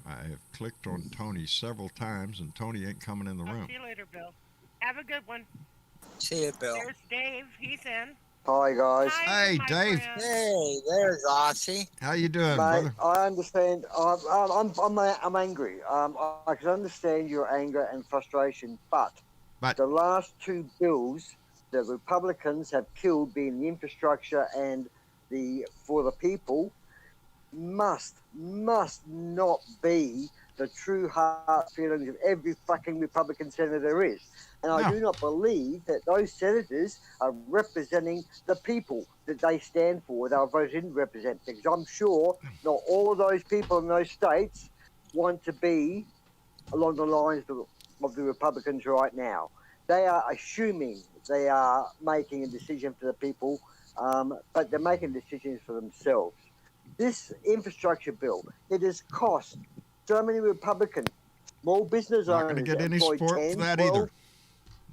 I have clicked on Tony several times, and Tony ain't coming in the room. See you later, Bill. Have a good one. See you, Bill. There's Dave. He's in. Hi guys. Hi, Hey, my Dave. friend. Hey, there's Aussie. How you doing, Mate, brother? I understand. I'm angry. I can understand your anger and frustration, but the last two bills the Republicans have killed, being the infrastructure and the for the people, must not be the true heart feelings of every fucking Republican senator there is. And I do not believe that those senators are representing the people that they stand for, they're voted in to represent. Because I'm sure not all of those people in those states want to be along the lines of the Republicans right now. They are assuming they are making a decision for the people, but they're making decisions for themselves. This infrastructure bill, it has cost so many Republicans, small business Not owners, going to get any employ support 10, for that 12. either.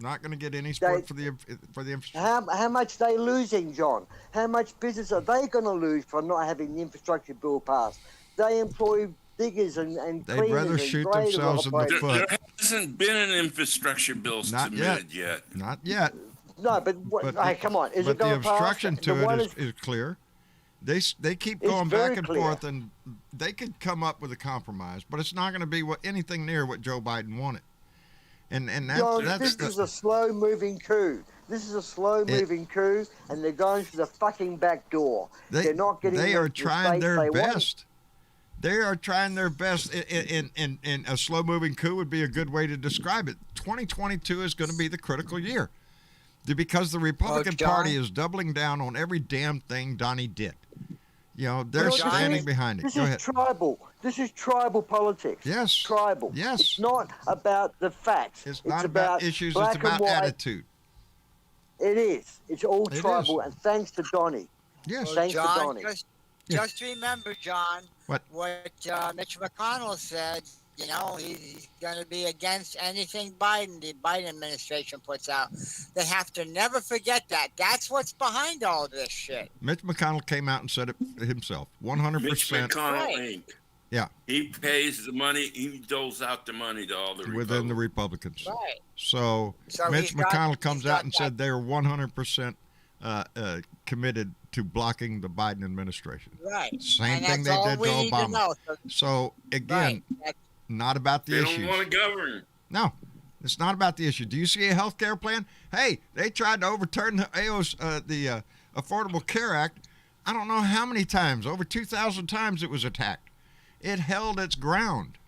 Not going to get any support for the infrastructure. How much they losing, John? How much business are they going to lose for not having the infrastructure bill passed? They employ diggers and They'd cleaners rather and shoot graders themselves in the operators. foot. There hasn't been an infrastructure bill Not submitted yet. Not yet. No, but hey, come on, is it But the going to pass? obstruction to The one it is clear. They keep It's going very back and clear. forth, and they could come up with a compromise, but it's not going to be anything near what Joe Biden wanted. And John, that's this is a slow-moving coup. This is a slow-moving coup, and they're going through the fucking back door. They're not getting. They are the trying states their they want. best. They are trying their best. In a slow-moving coup would be a good way to describe it. 2022 is going to be the critical year, because the Republican John? Party is doubling down on every damn thing Donnie did. You know, they're standing behind it. This Go is ahead. tribal. This is tribal politics. Yes. Tribal. Yes. It's not about the facts. It's not about issues. black It's about and white. attitude. It is. It's all It tribal, is. and thanks to Donnie. Yes. Well, Thanks to John, Donnie. just remember, John, What? Mitch McConnell said. You know, he's going to be against anything the Biden administration puts out. They have to never forget that. That's what's behind all this shit. Mitch McConnell came out and said it himself. 100%. Mitch McConnell Right. Inc. Yeah. He pays the money. He doles out the money to all the Within the Republicans. Republicans. Right. So So Mitch he's got- McConnell comes he's out got and that- said they are 100% committed to blocking the Biden administration. Right. Same And thing that's they all did we to need to Obama. know. So again, Right. That's not about the They issues. don't want to govern. No, it's not about the issue. Do you see a health care plan? Hey, they tried to overturn the Affordable Care Act. I don't know how many times. Over 2,000 times it was attacked. It held its ground.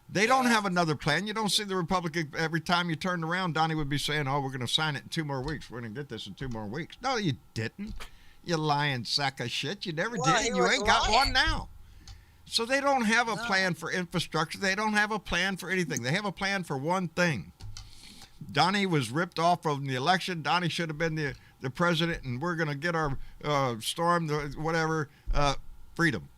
They don't have another plan. You don't see the Republican every time you turned around. Donnie would be saying, "Oh, we're going to sign it in 2 more weeks. We're going to get this in 2 more weeks." No, you didn't. You lying sack of shit. You never Well, did. he And you was ain't got lying. one now. So they don't have a plan for infrastructure. They don't have a plan for anything. They have a plan for one thing. Donnie was ripped off from the election. Donnie should have been the president, and we're going to get our freedom.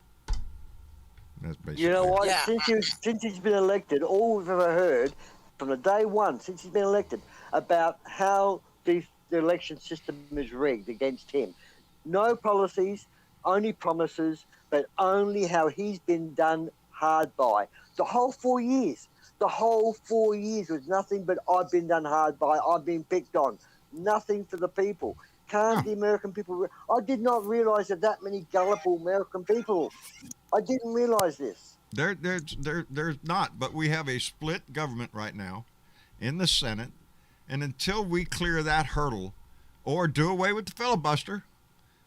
That's basically You know what? Yeah. Since he's been elected, all we've ever heard from the day one, since he's been elected, about how the election system is rigged against him. No policies, only promises, but only how he's been done hard by. The whole 4 years. The whole 4 years was nothing but I've been done hard by, I've been picked on. Nothing for the people. Can't the American people... I did not realize that many gullible American people. I didn't realize this. There's not, but we have a split government right now in the Senate, and until we clear that hurdle or do away with the filibuster,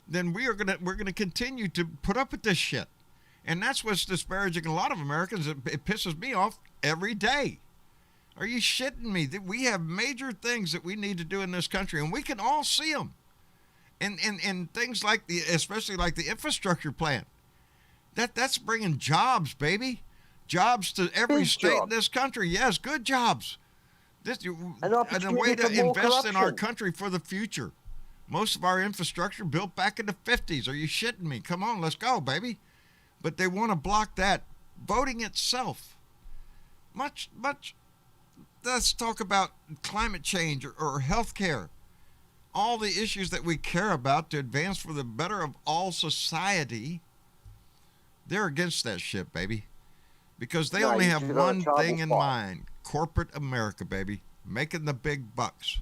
then we're gonna continue to put up with this shit. And that's what's disparaging a lot of Americans. It pisses me off every day. Are you shitting me? We have major things that we need to do in this country, and we can all see them. And things like especially like the infrastructure plan. That's bringing jobs, baby. Jobs to every Big state in jobs. this country. Yes, good jobs. And a opportunity way to for more invest in our corruption. country for the future. Most of our infrastructure built back in the 50s. Are you shitting me? Come on, let's go, baby. But they want to block that. Voting itself. Let's talk about climate change or health care. all the issues that we care about to advance for the better of all society, they're against that shit, baby. Because they only have one thing in mind. Corporate America, baby. Making the big bucks.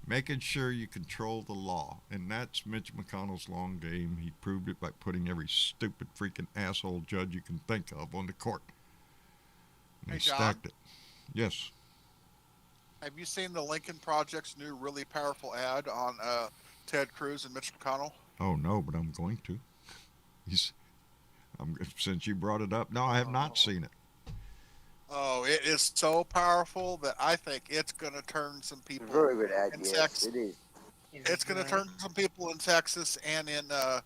Making sure you control the law. And that's Mitch McConnell's long game. He proved it by putting every stupid freaking asshole judge you can think of on the court. And Hey, he John? stacked it. Yes. Have you seen the Lincoln Project's new really powerful ad on Ted Cruz and Mitch McConnell? Oh, no, but I'm going to. Since you brought it up, no, I have not seen it. Oh, it is so powerful that I think it's going to turn some people Very good ad, in yes, Texas. it is. It's going to turn some people in Texas and in I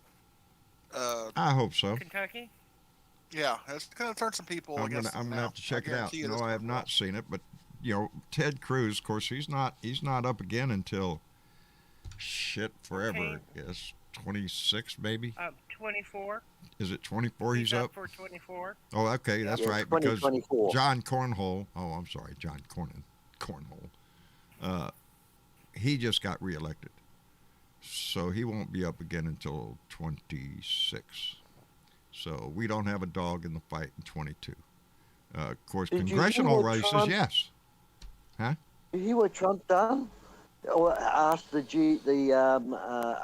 hope so. Kentucky. yeah, it's going to turn some people I'm against gonna them have to check I it out. guarantee you No, this I have will. not seen it, but you know, Ted Cruz, of course, he's not up again until forever. Yes, 26 maybe. 24. Is it 24? He's up. for 24. Oh, okay, that's Yeah, right. Because 2024. John Cornhole. Oh, I'm sorry, John Cornhole. He just got reelected, so he won't be up again until 26. So we don't have a dog in the fight in 22. Of course, Did you hear congressional what races, Trump- yes. Huh? Did you hear what Trump done? Or asked the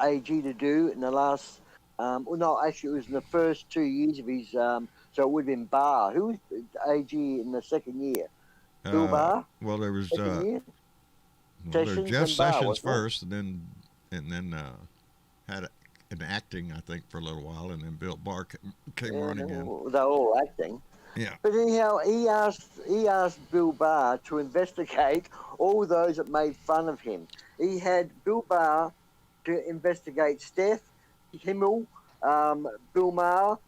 AG to do in the last? Well, no, actually, it was in the first 2 years of his. So it would have been Barr. Who was AG in the second year? Bill Barr. Well, there was Second year. Jeff Sessions and Barr, Sessions wasn't it? first, and then had an acting, I think, for a little while, and then Bill Barr came running in. They're all acting. Yeah. But anyhow, he asked Bill Barr to investigate all those that made fun of him. He had Bill Barr to investigate Steph, Himmel, Bill Maher,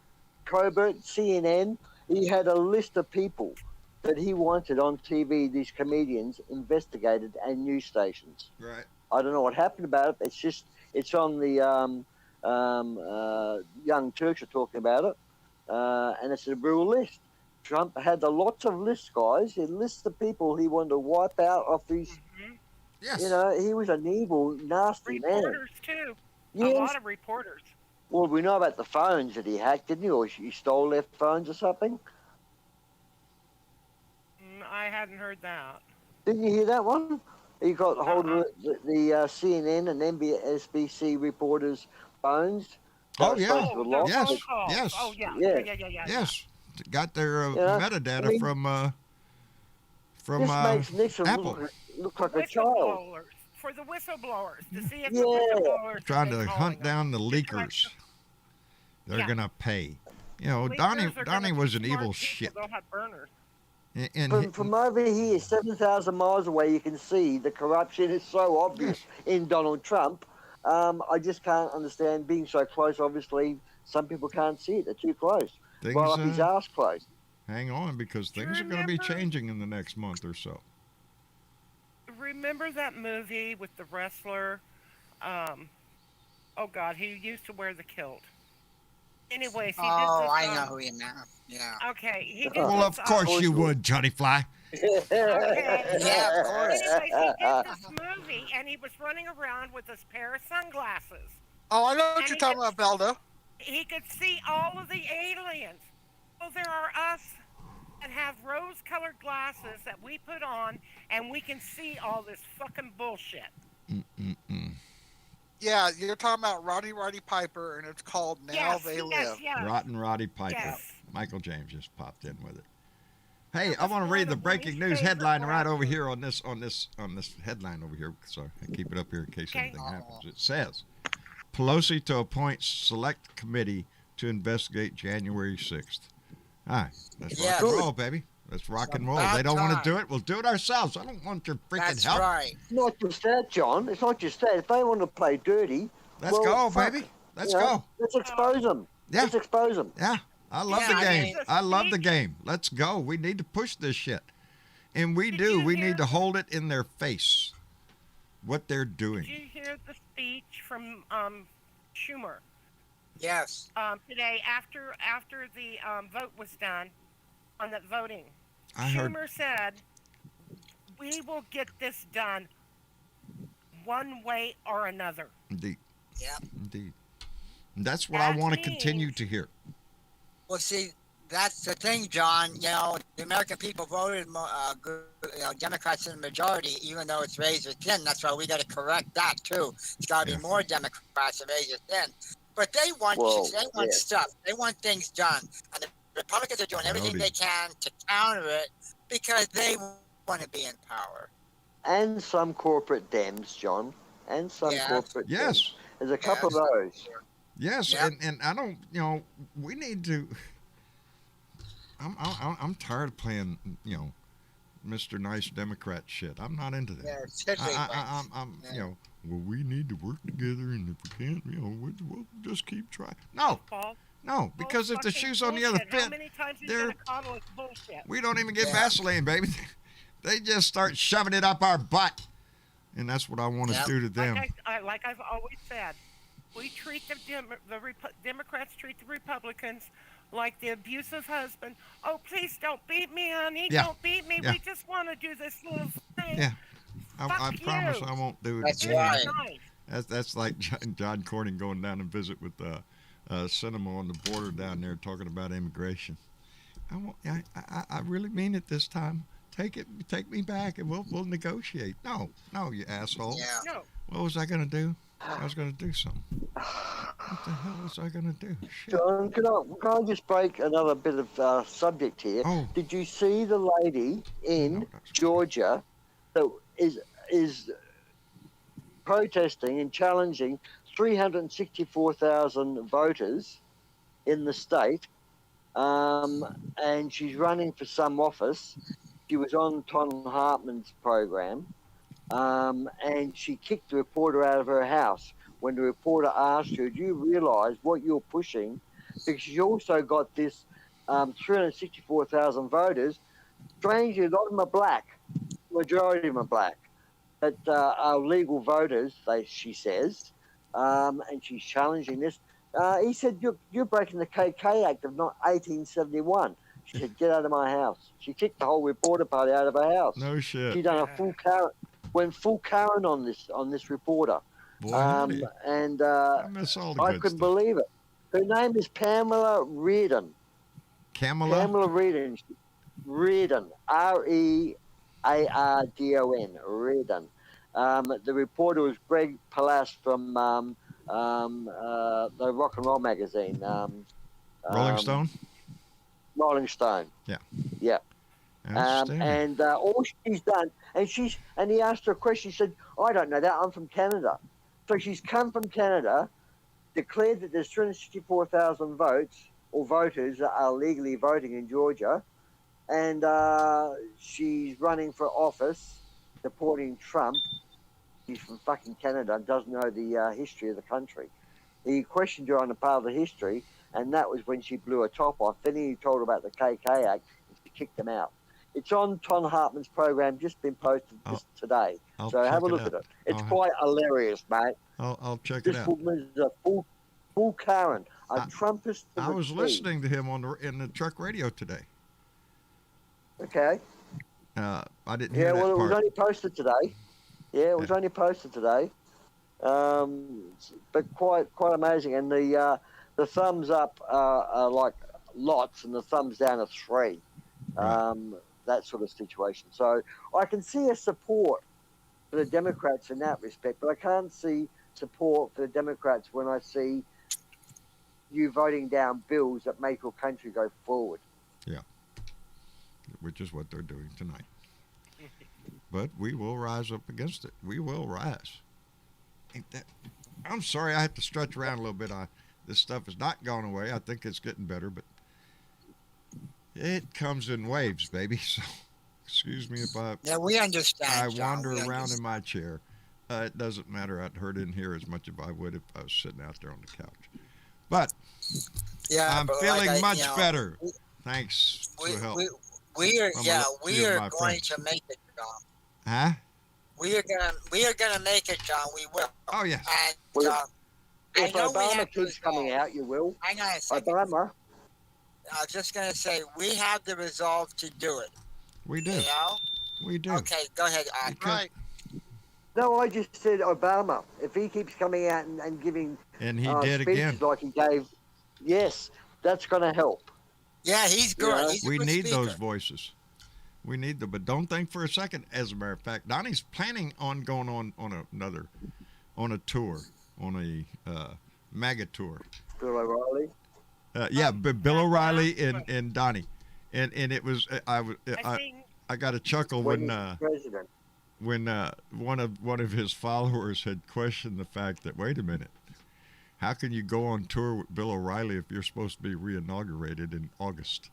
Colbert, CNN. He had a list of people that he wanted on TV, these comedians investigated, and news stations. Right. I don't know what happened about it. It's on the Young Turks are talking about it, and it's a real list. Trump had lots of lists, guys. He lists the people he wanted to wipe out off these. Yes. You know, he was an evil, nasty man. Reporters, too. A Yes. lot of reporters. Well, we know about the phones that he hacked, didn't he? Or he stole their phones or something. I hadn't heard that. Didn't you hear that one? He got hold of the CNN and NBC reporters' phones. Oh, Those yeah. phones were lost. Yes. Phone calls. Yes. Oh, yeah. Yeah. Yeah. Yes. Got their Yeah, metadata I mean, from This makes Nixon Apple. look like a child. Whistleblowers. For the whistleblowers. To see if Yeah. the whistleblowers Trying have been to calling hunt down the them. They're leakers. They're Yeah. gonna pay. You know, Leakers Donnie are Donnie gonna was be an smart evil people. shit. They'll have burners. And From over here, 7,000 miles away, you can see the corruption is so obvious in Donald Trump. I just can't understand being so close. Obviously, some people can't see it; they're too close. Things, Right up his ass close. hang on, because Do you things are going to be remember- changing in the next month or so. Remember that movie with the wrestler? Oh God, he used to wear the kilt. Anyways, he did Oh, this. I know who you meant. Yeah. Okay, he did Well, this, of course you would, Johnny Fly. Okay. Yeah, of course. Anyways, he did this movie, and he was running around with this pair of sunglasses. Oh, I know what And you're he talking could- about, Belda. He could see all of the aliens. Well, there are us that have rose-colored glasses that we put on, and we can see all this fucking bullshit. Yeah, you're talking about Roddy Piper, and it's called Now yes, They yes, Live. yes. Rotten Roddy Piper. Yes. Michael James just popped in with it. Hey, I was want to one read of the my breaking news favorite headline right ones. over here on this headline over here. So I keep it up here in case Okay. anything happens. It says Pelosi to appoint select committee to investigate January 6th. All right, let's rock and Yes. roll, baby. Let's rock and roll. about They don't want time. to do it. We'll do it ourselves. I don't want your freaking That's help. right. Not just that, John. It's not just that. If they want to play dirty, Let's well, go, fuck, baby. Let's you know, go. Let's expose them. Yeah. Let's expose them. Yeah, I love Yeah, the I game. mean- I love the game. Let's go. We need to push this shit. And we Did do. you We hear- need to hold it in their face. What they're Did doing. you hear the speech from Schumer Yes. today after the vote was done on that voting? I heard. Schumer said, "We will get this done one way or another. Indeed. Yeah. Indeed. And that's what I want to continue to hear. Well, see, that's the thing, John. You know, the American people voted Democrats in the majority, even though it's razor thin. That's why we got to correct that too. It's got to be more Democrats than razor thin. But they want stuff. They want things done, and the Republicans are doing everything they can to counter it because they want to be in power. And some corporate Dems, John. And some corporate Dems. There's a couple of those. Yes, and I don't, we need to. I'm tired of playing, Mr. Nice Democrat shit. I'm not into that. I'm well, we need to work together, and if we can't, we'll just keep trying. No, because if the shoe's on the other foot, we don't even get Vaseline, baby. They just start shoving it up our butt, and that's what I want to do to them. Like I've always said, we treat the Democrats treat the Republicans like the abusive husband. Oh, please don't beat me, honey. Don't beat me. We just want to do this little thing. Yeah. I promise I won't do it. That's right. That's like John Cornyn going down and visit with Cinema on the border down there talking about immigration. I really mean it this time. Take me back, and we'll negotiate. No, you asshole. Yeah. No. What was I gonna do? I was gonna do something. What the hell was I gonna do? Shit. John, can I just break another bit of subject here? Oh. Did you see the lady in Georgia that is protesting and challenging 364,000 voters in the state, and she's running for some office? She was on Tom Hartman's program, and she kicked the reporter out of her house when the reporter asked her, do you realise what you're pushing? Because she also got this 364,000 voters. Strangely, a lot of them are black. Majority of them are black. That are legal voters, she says, and she's challenging this. He said, you're breaking the KK Act of 1871. She said, get out of my house. She kicked the whole reporter party out of her house. No shit. She done a full Karen, went full Karen on this reporter. Boy, and I miss all the I good couldn't stuff. believe it. Her name is Pamela Reardon. Pamela Reardon. Reardon. Reardon. Reardon. The reporter was Greg Palast from the Rock and Roll magazine. Rolling Stone? Rolling Stone. Yeah. And all she's done, and he asked her a question. She said, I don't know that. I'm from Canada. So she's come from Canada, declared that there's 364,000 votes or voters that are legally voting in Georgia, and she's running for office, supporting Trump. She's from fucking Canada and doesn't know the history of the country. He questioned her on the part of the history, and that was when she blew her top off. Then he told her about the KK Act, and she kicked him out. It's on Tom Hartman's program, just been posted just today. So have a look at it. It's quite hilarious, mate. I'll check it out. This woman is a full Karen, a Trumpist. I was listening to him in the truck radio today. Okay. I didn't hear that well, it part. was only posted today. Yeah, it was only posted today. But quite amazing. And the thumbs up are like lots, and the thumbs down are 3. That sort of situation. So I can see a support for the Democrats in that respect, but I can't see support for the Democrats when I see you voting down bills that make your country go forward. Yeah, which is what they're doing tonight. But we will rise up against it. We will rise. I'm sorry I have to stretch around a little bit. This stuff has not gone away. I think it's getting better, but it comes in waves, baby. So, excuse me if we understand. I wander around in my chair. It doesn't matter. I'd hurt in here as much as I would if I was sitting out there on the couch. But I'm feeling much better. Thanks for the help. We are going to make it, John. Huh? We are gonna make it, John. We will. Oh yeah. And if Obama keeps coming out, you will. Hang on a second. Obama. I was just gonna say we have the resolve to do it. We do. You know? We do. Okay, go ahead, Right. No, I just said Obama. If he keeps coming out and giving and he did speeches again. like he gave, yes, that's going to help. Yeah, he's good. Yeah. He's a We good need speaker. those voices. We need them, but don't think for a second. As a matter of fact, Donnie's planning on going on a tour, on a MAGA tour. Bill O'Reilly. Yeah, but Bill O'Reilly and Donnie, and it was I got a chuckle When when he's president. when one of his followers had questioned the fact that, wait a minute, how can you go on tour with Bill O'Reilly if you're supposed to be reinaugurated in August?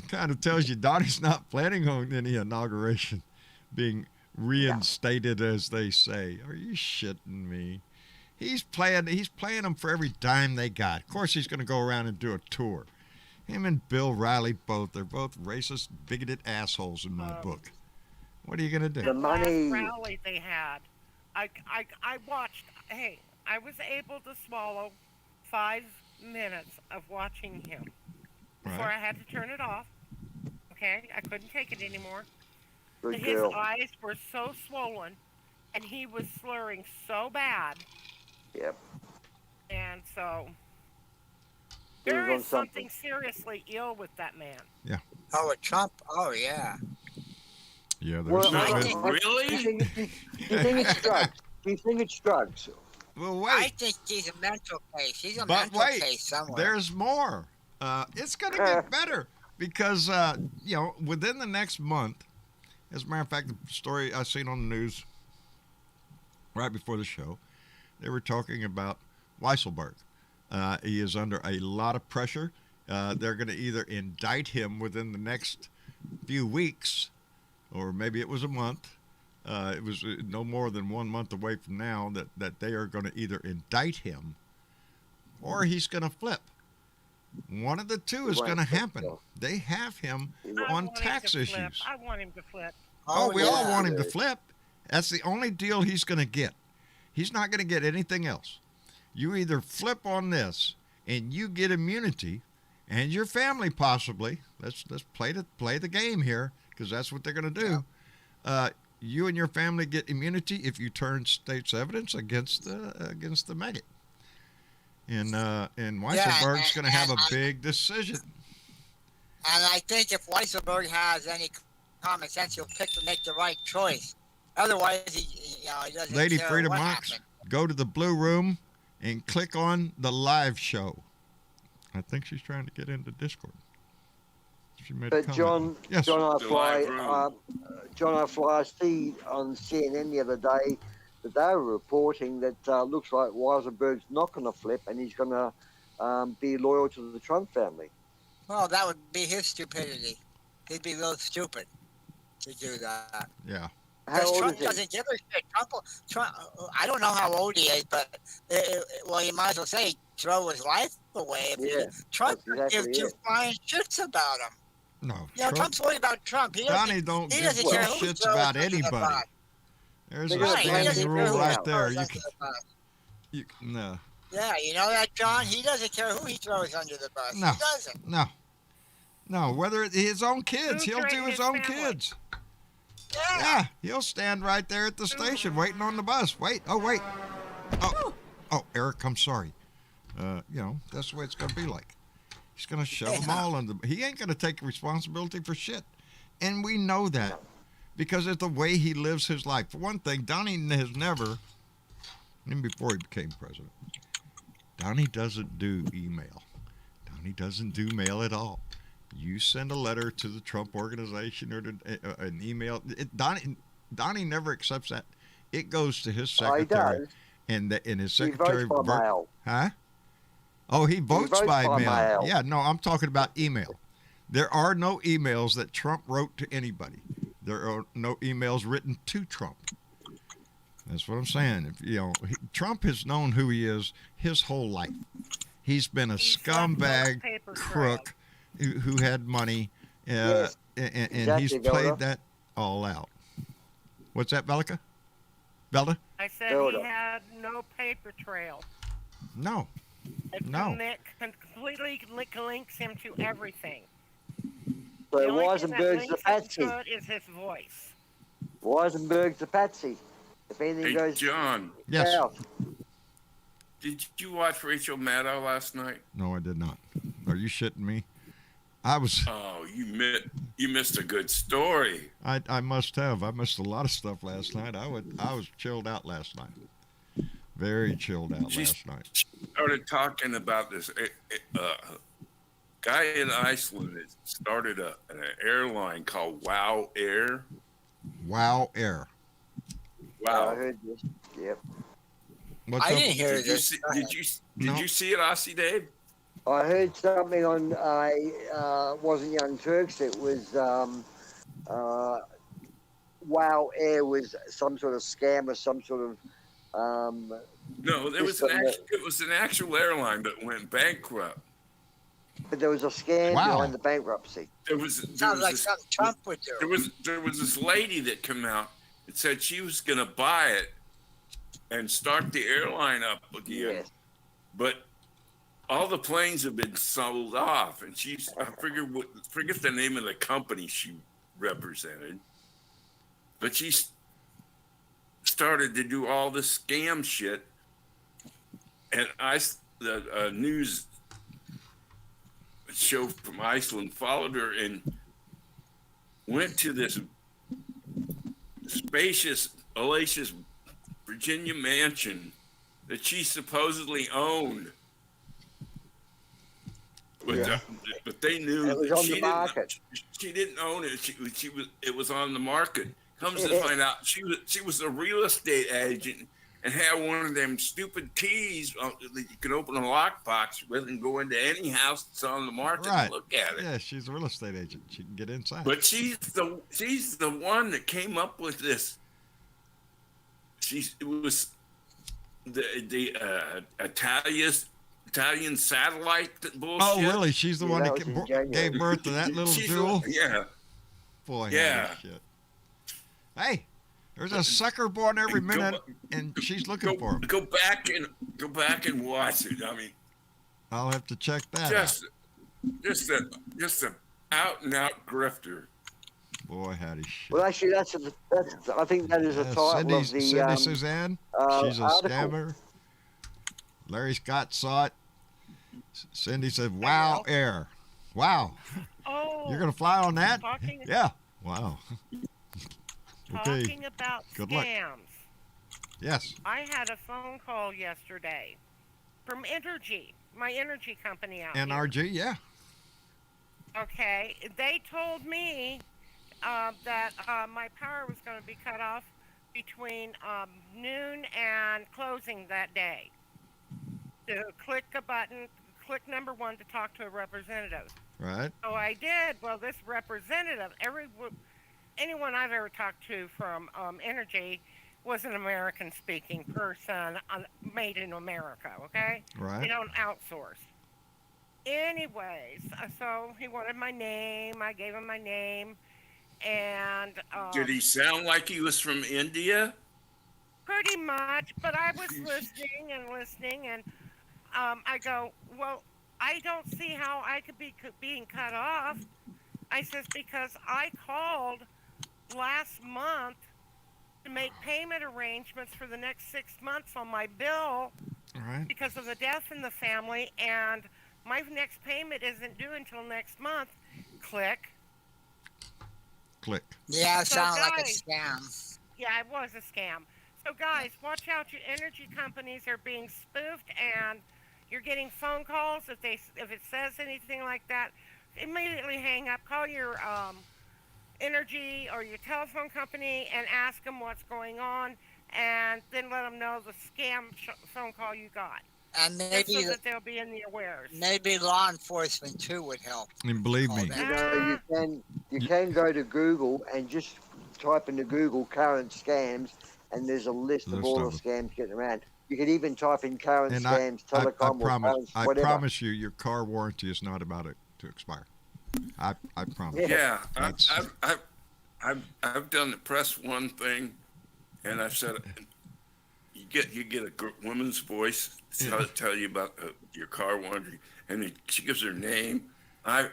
Kind of tells you Donnie's not planning on any inauguration being reinstated, as they say. Are you shitting me? He's playing them for every dime they got. Of course he's going to go around and do a tour. Him and Bill O'Reilly they're both racist, bigoted assholes in my book. What are you going to do? The money. Last rally they had, I watched. Hey, I was able to swallow 5 minutes of watching him before I had to turn it off. Okay, I couldn't take it anymore. Good His girl. eyes were so swollen, and he was slurring so bad. Yep. And so He was there on is something seriously ill with that man. Oh, with Trump? Oh, yeah. Yeah, there's Well, I something. think- Really? Do you think it's drugs? Do you think it's drugs? Well, I wait. think he's a mental case. He's a But mental wait, case somewhere. there's more. It's going to get better because, within the next month, as a matter of fact, the story I seen on the news right before the show, they were talking about Weisselberg. He is under a lot of pressure. They're going to either indict him within the next few weeks, or maybe it was a month. It was no more than 1 month away from now that they are going to either indict him or he's going to flip. One of the two is going to happen. They have him I on want him tax to flip. issues. I want him to flip. Oh, we all yeah. want him to flip. That's the only deal he's going to get. He's not going to get anything else. You either flip on this and you get immunity, and your family possibly. Let's play the game here, because that's what they're going to do. You and your family get immunity if you turn state's evidence against the maggot. And Weisselberg's going to have a big decision. And I think if Weisselberg has any common sense, he'll make the right choice. Otherwise, he doesn't Lady care Frida what Mox, happened. go to the Blue Room and click on the live show. I think she's trying to get into Discord. She made a But comment. Yes. John The live room. I see on CNN the other day that they were reporting that looks like Weisselberg's not going to flip, and he's going to be loyal to the Trump family. Well, that would be his stupidity. He'd be real stupid to do that. Yeah. How Because old Trump is he? doesn't give a shit. Trump, I don't know how old he is, but well, you might as well say throw his life away. Yeah, Trump that's doesn't give exactly two it. flying shits about him. No. You know, Trump's worried about Trump. He doesn't, Donnie don't he give doesn't two care who shits throws about under the anybody. bus. There's They're a gonna Right, he blame doesn't standing care rule who right throws there. under You can, the bus. no. Yeah, you know that, John? He doesn't care who he throws under the bus. No. He doesn't. No, whether his own kids, Who he'll do trained his his own family? kids. Yeah. Yeah, he'll stand right there at the station waiting on the bus. Wait. Oh, Eric, I'm sorry. That's the way it's going to be like. He's going to shove them all under. He ain't going to take responsibility for shit. And we know that because it's the way he lives his life. For one thing, Donnie has never, even before he became president, Donnie doesn't do email. Donnie doesn't do mail at all. You send a letter to the Trump organization or an email. Donnie never accepts that. It goes to his Oh, he secretary, does. and his He secretary. votes by mail. Huh? Oh, he votes votes by by mail. mail. Yeah, no, I'm talking about email. There are no emails that Trump wrote to anybody. There are no emails written to Trump. That's what I'm saying. Trump has known who he is his whole life. He's been a He's scumbag left no paper trail. crook who had money, Yes, and he's exactly, played Velda. that all out. What's that, Velda? Velda? I said Hold he on. had no paper trail. No. It No. completely links him to everything. So The only thing that Weisselberg's links a him patsy. to it is his voice. Weisenberg's a patsy. If anything Hey, goes John, Yes. south. did you watch Rachel Maddow last night? No, I did not. Are you shitting me? I was. Oh, you missed a good story. I must have. I missed a lot of stuff last night. I was chilled out last night. Very chilled out last night. She started talking about this guy in Iceland that started an airline called WOW Air. Wow Air. Wow. I heard this. Yep. What's I up? didn't hear Did you this. see? Go ahead. Did you see it, Aussie Dave? I heard something on. Wasn't Young Turks. It was. Wow Air was some sort of scam or some sort of. No, it was an actual airline that went bankrupt. But there was a scam Wow. behind the bankruptcy. Sounds like something Trump would do. There was this lady that came out and said she was going to buy it and start the airline up again, Yes. but all the planes have been sold off, and I forget the name of the company she represented, but she started to do all this scam shit, and the news show from Iceland followed her and went to this spacious, hellacious Virginia mansion that she supposedly owned. But they knew It was that on the market. she didn't own it. It was on the market. Comes to find out, she was a real estate agent and had one of them stupid keys that you could open a lockbox with and go into any house that's on the market Right. and look at it. Yeah, she's a real estate agent. She can get inside. But she's the one that came up with this. It was the Italian satellite bullshit. Oh, really? She's the Yeah, one that that was in January. gave birth to that little She's jewel? Yeah. Boy, Yeah. holy shit. Hey, there's a sucker born every minute, and she's looking for him. Go back and watch it. I mean, I'll have to check that just a out and out grifter. out. Boy, howdy shit. Well, actually, that's I think that is a title of the Cindy Suzanne, she's a article. scammer. Larry Scott saw it. Cindy said, "Wow, Air. Wow. Oh, You're going to fly on that?" talking, Yeah. Wow. Okay. talking about Good luck. scams. Yes. I had a phone call yesterday from Energy, my energy company out here. NRG, yeah. Okay, they told me that my power was going to be cut off between noon and closing that day. To click a button, click number 1 to talk to a representative. Right. So I did. Well, this representative, anyone I've ever talked to from Energy was an American-speaking person made in America, okay? They Right. don't outsource. Anyways, so he wanted my name. I gave him my name. And Did he sound like he was from India? pretty much, but I was listening, and I go, well, I don't see how I could be being cut off. I says, because I called last month to make payment arrangements for the next 6 months on my bill All right. because of the death in the family, and my next payment isn't due until next month. Click. Click. Yeah, it So, sounds like a guys- scam. Yeah, it was a scam. So, guys, watch out. Your energy companies are being spoofed, and you're getting phone calls. If it says anything like that, immediately hang up. Call your energy or your telephone company and ask them what's going on, and then let them know the scam phone call you got. And Just so that they'll be in the awares. maybe law enforcement too would help. And believe me, that. You know, you can go to Google and just type into Google current scams, and there's a list of all the of scams getting around. You can even type in current and scams, I telecom, or promise, phones, whatever. promise you, your car warranty is not about to expire. I promise. Yeah. Yeah, I've done the press one thing, and I've said you get a woman's voice tell you about your car warranty, and she gives her name. I've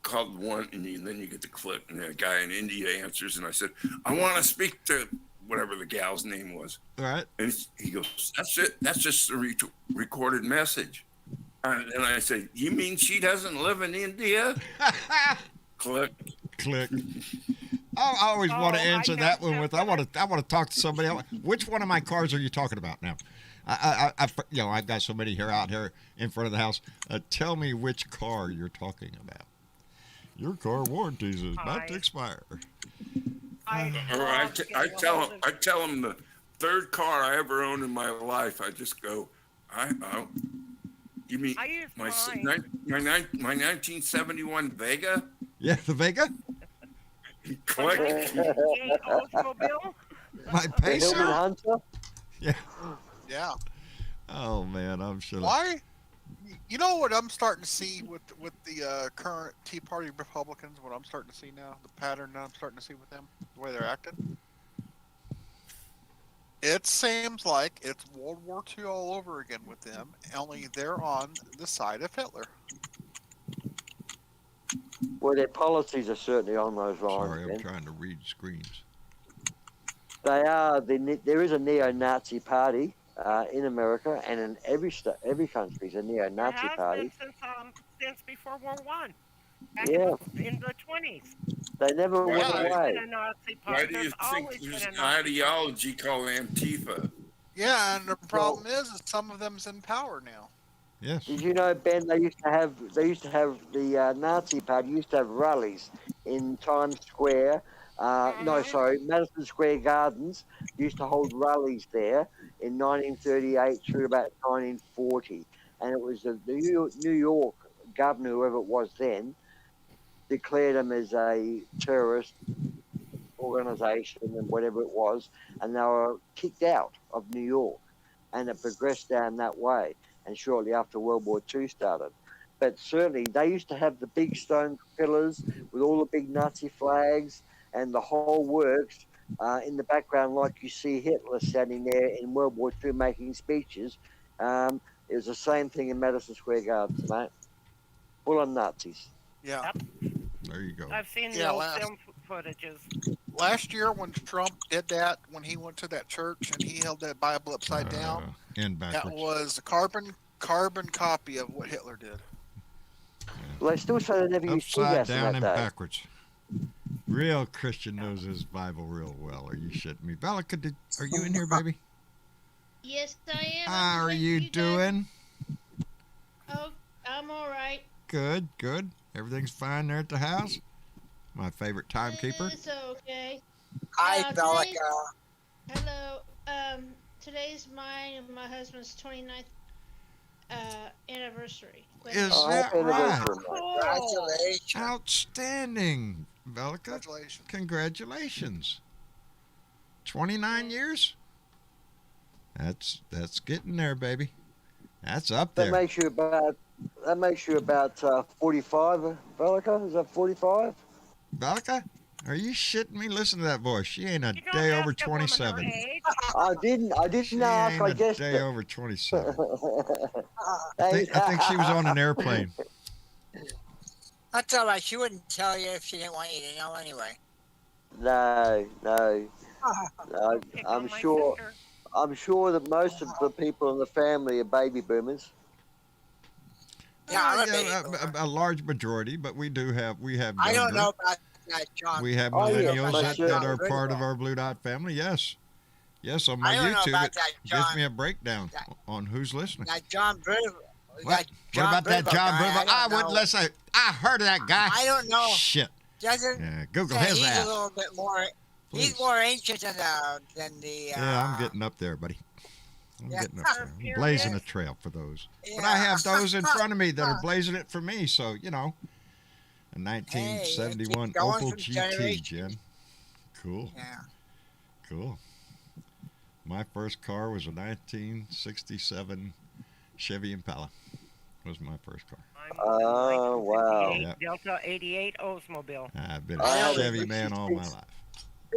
called one, and then you get the clip, and a guy in India answers, and I said, I want to speak to whatever the gal's name was. All right. And he goes, that's it. That's just a recorded message. And I say, you mean she doesn't live in India? Click. I always want to answer that one with I want to talk to somebody else. Which one of my cars are you talking about now? I've got somebody out here in front of the house. Tell me which car you're talking about. Your car warranties is about to expire. I tell him the third car I ever owned in my life. I just go, you mean my 1971 Vega? Yeah, the Vega. Click. My Pacer. Yeah. Yeah. Oh man, I'm sure. Why? You know what I'm starting to see with the current Tea Party Republicans? What I'm starting to see now, the pattern that I'm starting to see with them, the way they're acting. It seems like it's World War II all over again with them. Only they're on the side of Hitler. Well, their policies are certainly on those lines. Sorry, I'm Ben. trying to read screens. They are. There is a neo-Nazi party in America, and in every country is a neo-Nazi party. Since before World War One. Yeah. In the 20s. They never went away. Why do you think there's an ideology called Antifa? Yeah, and the problem is some of them's in power now. Yes. Did you know, Ben? They used to have the Nazi party used to have rallies in Times Square. Madison Square Gardens used to hold rallies there in 1938 through about 1940, and it was the New York governor, whoever it was then, declared them as a terrorist organization and whatever it was, and they were kicked out of New York, and it progressed down that way. And shortly after World War II started. But certainly they used to have the big stone pillars with all the big Nazi flags and the whole works in the background, like you see Hitler standing there in World War II making speeches. It was the same thing in Madison Square Gardens, mate. Full on Nazis. Yeah. Yep. There you go. I've seen the old film footages. Last year when Trump did that, when he went to that church and he held that Bible upside down, and backwards. that was a carbon copy of what Hitler did. Well, they still say they never used tear Upside gas in down that and day. backwards. Real Christian knows his Bible real well. Are you shitting me? Bellica, are you in here, baby? Yes, I am. How are you doing? Oh, I'm all right. Good. Everything's fine there at the house? My favorite timekeeper. It's okay. Hi, Bellica. Hello. Today's mine and my husband's 29th anniversary. Is that right? Congratulations. Outstanding, Bellica. Congratulations. 29 years? That's getting there, baby. That's up there. That makes you about 45, Bellica. Is that 45? Bellica? Are you shitting me? Listen to that voice. She ain't a day over 27. I didn't She ask. ain't I a guessed day it. over 27. I think she was on an airplane. That's all right. She wouldn't tell you if she didn't want you to know anyway. No. I'm sure that most of the people in the family are baby boomers. Yeah, a large majority, but we have I don't younger. know about that, John. We have Oh, yeah, millennials sure. that are part of our Blue Dot family. Yes, on my I don't know YouTube, about it that, gives John. me a breakdown on who's listening. That John Brewer. What about that John Brewer? I wouldn't listen. I heard of that guy. I don't know. Shit. Doesn't. Yeah, Google Yeah, his he's ass. a little bit more. Please. He's more ancient than the. Yeah, I'm getting up there, buddy. I'm Yeah. getting up there. I'm blazing a trail for those. But I Yeah. have those in front of me that are blazing it for me. So, a 1971 keep going Opel from GT, generation. Jen. Cool. Yeah. Cool. My first car was a 1967 Chevy Impala. Was my first car. Oh, wow. Yep. Delta 88 Oldsmobile. I've been I a have a Chevy man all my life.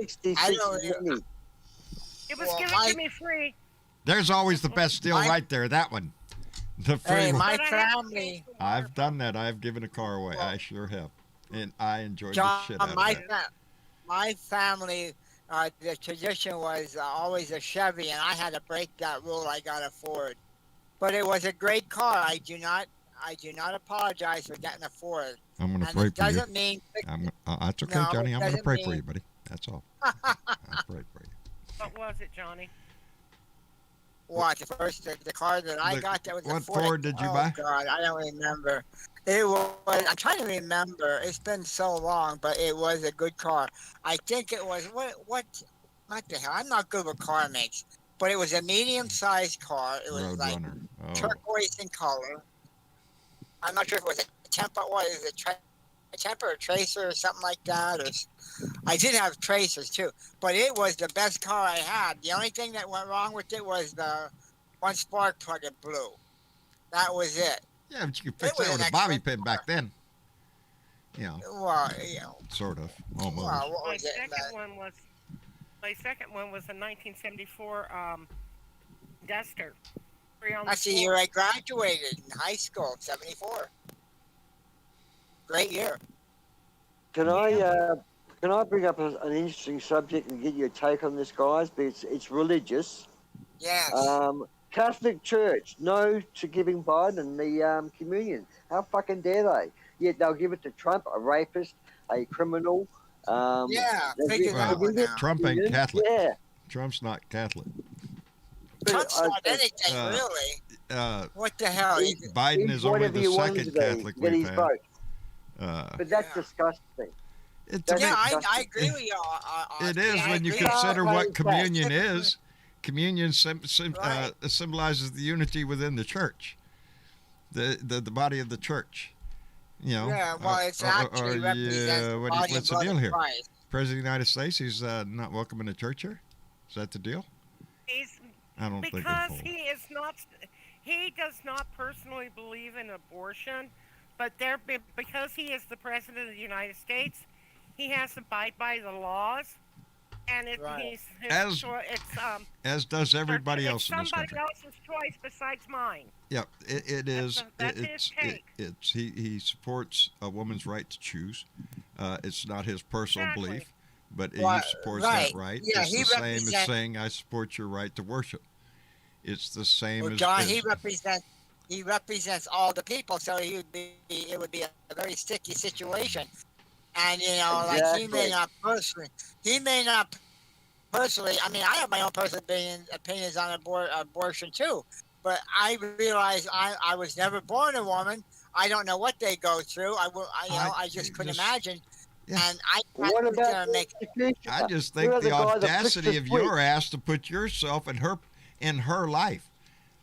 66 I know, Mini. It was Well, given my- to me free. There's always the best deal My- right there. That one. The free Hey, one. my But I have to family. pay for I've done that. I've given a car away. I sure have. and I enjoyed John, the shit out of that. My family, the tradition was always a Chevy, and I had to break that rule. I got a Ford, but it was a great car. I do not apologize for getting a Ford. I'm going to And pray it for you. doesn't mean That's okay, No, Johnny. it I'm going to doesn't pray for mean- you, buddy. That's all. I'll pray for you. What was it, Johnny? what the car that I got that was a What Ford. Ford did you oh, buy? God, I don't remember. It was. I'm trying to remember. It's been so long, but it was a good car. I think it was what the hell? I'm not good with car makes, but it was a medium-sized car. It was like Roadrunner. Oh, turquoise in color. I'm not sure if it was a Tempa. What is it? A Tempa or a Tracer or something like that. I did have Tracers too, but it was the best car I had. The only thing that went wrong with it was the one spark plug it blew. That was it. yeah, but you could fix was that with an a bobby excellent pin back then. Well, Sort of, almost. well, what My was it? second one was a 1974 Duster. That's the year I graduated in high school, 74. Great year. Can I bring up an interesting subject and get your take on this, guys? But it's religious. Yes. Catholic Church, no to giving Biden the communion. How fucking dare they? Yet they'll give it to Trump, a rapist, a criminal. Yeah, they'll figure give- that they'll one give it out. Trump ain't Catholic. Yeah. Trump's not Catholic. Trump's not I- anything, really. What the hell? Biden is only whatever the you want him second to be, Catholic get we've his had. vote. But that's Yeah. disgusting. It's That's Yeah, disgusting. I agree with you. It is I when you agree. consider Right, what right. communion is. Communion Right. symbolizes the unity within the church, the body of the church. Yeah, well, it's actually represents the body and what's the blood deal of here? Christ. President of the United States, he's not welcoming the church here. Is that the deal? He's I don't think because it's he does not personally believe in abortion, but because he is the president of the United States, he has to abide by the laws, and Right. as does everybody else in this somebody country. else's choice besides mine. Yep, it is. That's his take. He supports a woman's right to choose. It's not his personal Exactly. belief, but Well, he supports right. that right. Yeah, it's he the same as represent- saying I support your right to worship. It's the same Well, as John, he represents all the people, so it would be a very sticky situation. And like he may not personally. I mean, I have my own personal opinions on abortion too, but I realize I was never born a woman. I don't know what they go through. I just couldn't imagine. Yeah. And I What about make I just think the audacity of your ass to put yourself in her life,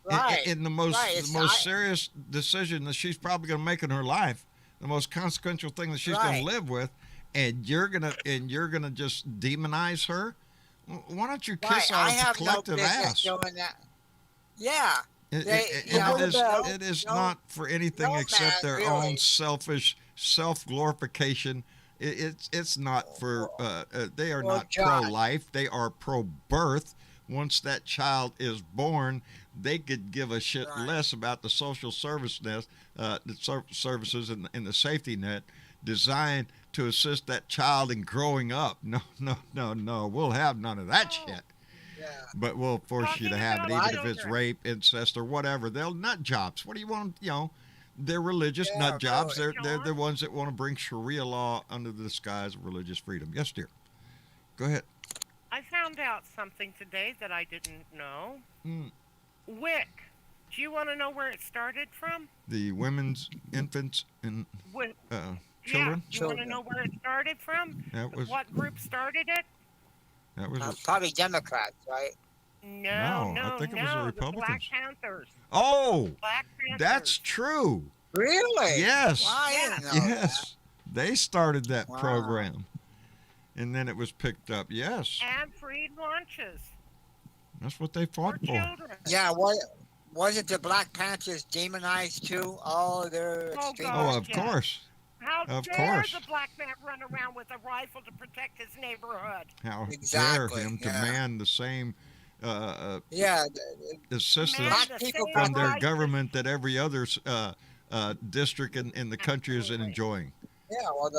right in the most right. serious decision that she's probably going to make in her life, the most consequential thing that she's going to live with, and you're gonna just demonize her. Why don't you kiss I our have collective no business ass? doing that. Yeah. It is not for anything no, except man, their really. own selfish self-glorification. It's not for they are not John. pro-life. They are pro-birth. Once that child is born, they could give a shit less about the social services and the safety net designed to assist that child in growing up. No. We'll have none of that shit. Yeah. But we'll force you to have it, about even if it's children. rape, incest, or whatever. They'll nut jobs. What do you want? They're religious nut jobs. really. They're the ones that want to bring Sharia law under the disguise of religious freedom. Yes, dear. Go ahead. I found out something today that I didn't know. WIC. Do you want to know where it started from? The women's, infants, and WIC. children. Yeah. Do you want to know where it started from? That was What group started it? that was. Probably Democrats, right? No, I think it was the Republicans. The Black Panthers. Oh, Black Panthers. that's true. Really? Yes. Well, I didn't know Yes. They started that Wow. program, and then it was picked up. Yes, And freed lunches that's what they for fought for. children. that. Yeah, wasn't the Black Panthers demonized too? Oh, they're Oh, extreme. God. Oh, of Yes. course. How Of dare course. the black man run around with a rifle to protect his neighborhood? How Exactly, dare him yeah. demand the same Yeah, assistance Man, Black people same from their rights as- government that every other district in the country is Absolutely. enjoying. yeah. Well,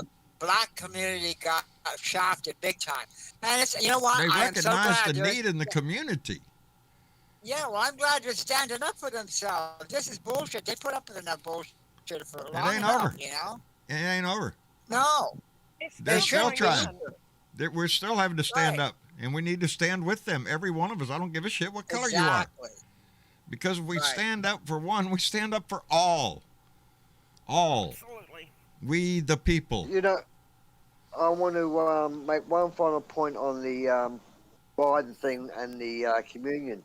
black community got shafted big time. And it's, you know what? They I am so recognize glad the they're- need in the community. Yeah, well, I'm glad they're standing up for themselves. This is bullshit. They put up with enough bullshit for long ain't enough, over. you know? It ain't over. No. They're still going trying. on. We're still having to stand Right. up, and we need to stand with them. Every one of us. I don't give a shit what color you are. Exactly. Because if we Right. stand up for one, we stand up for all. All. Absolutely. We the people. You know, I want to make one final point on the Biden thing and the communion.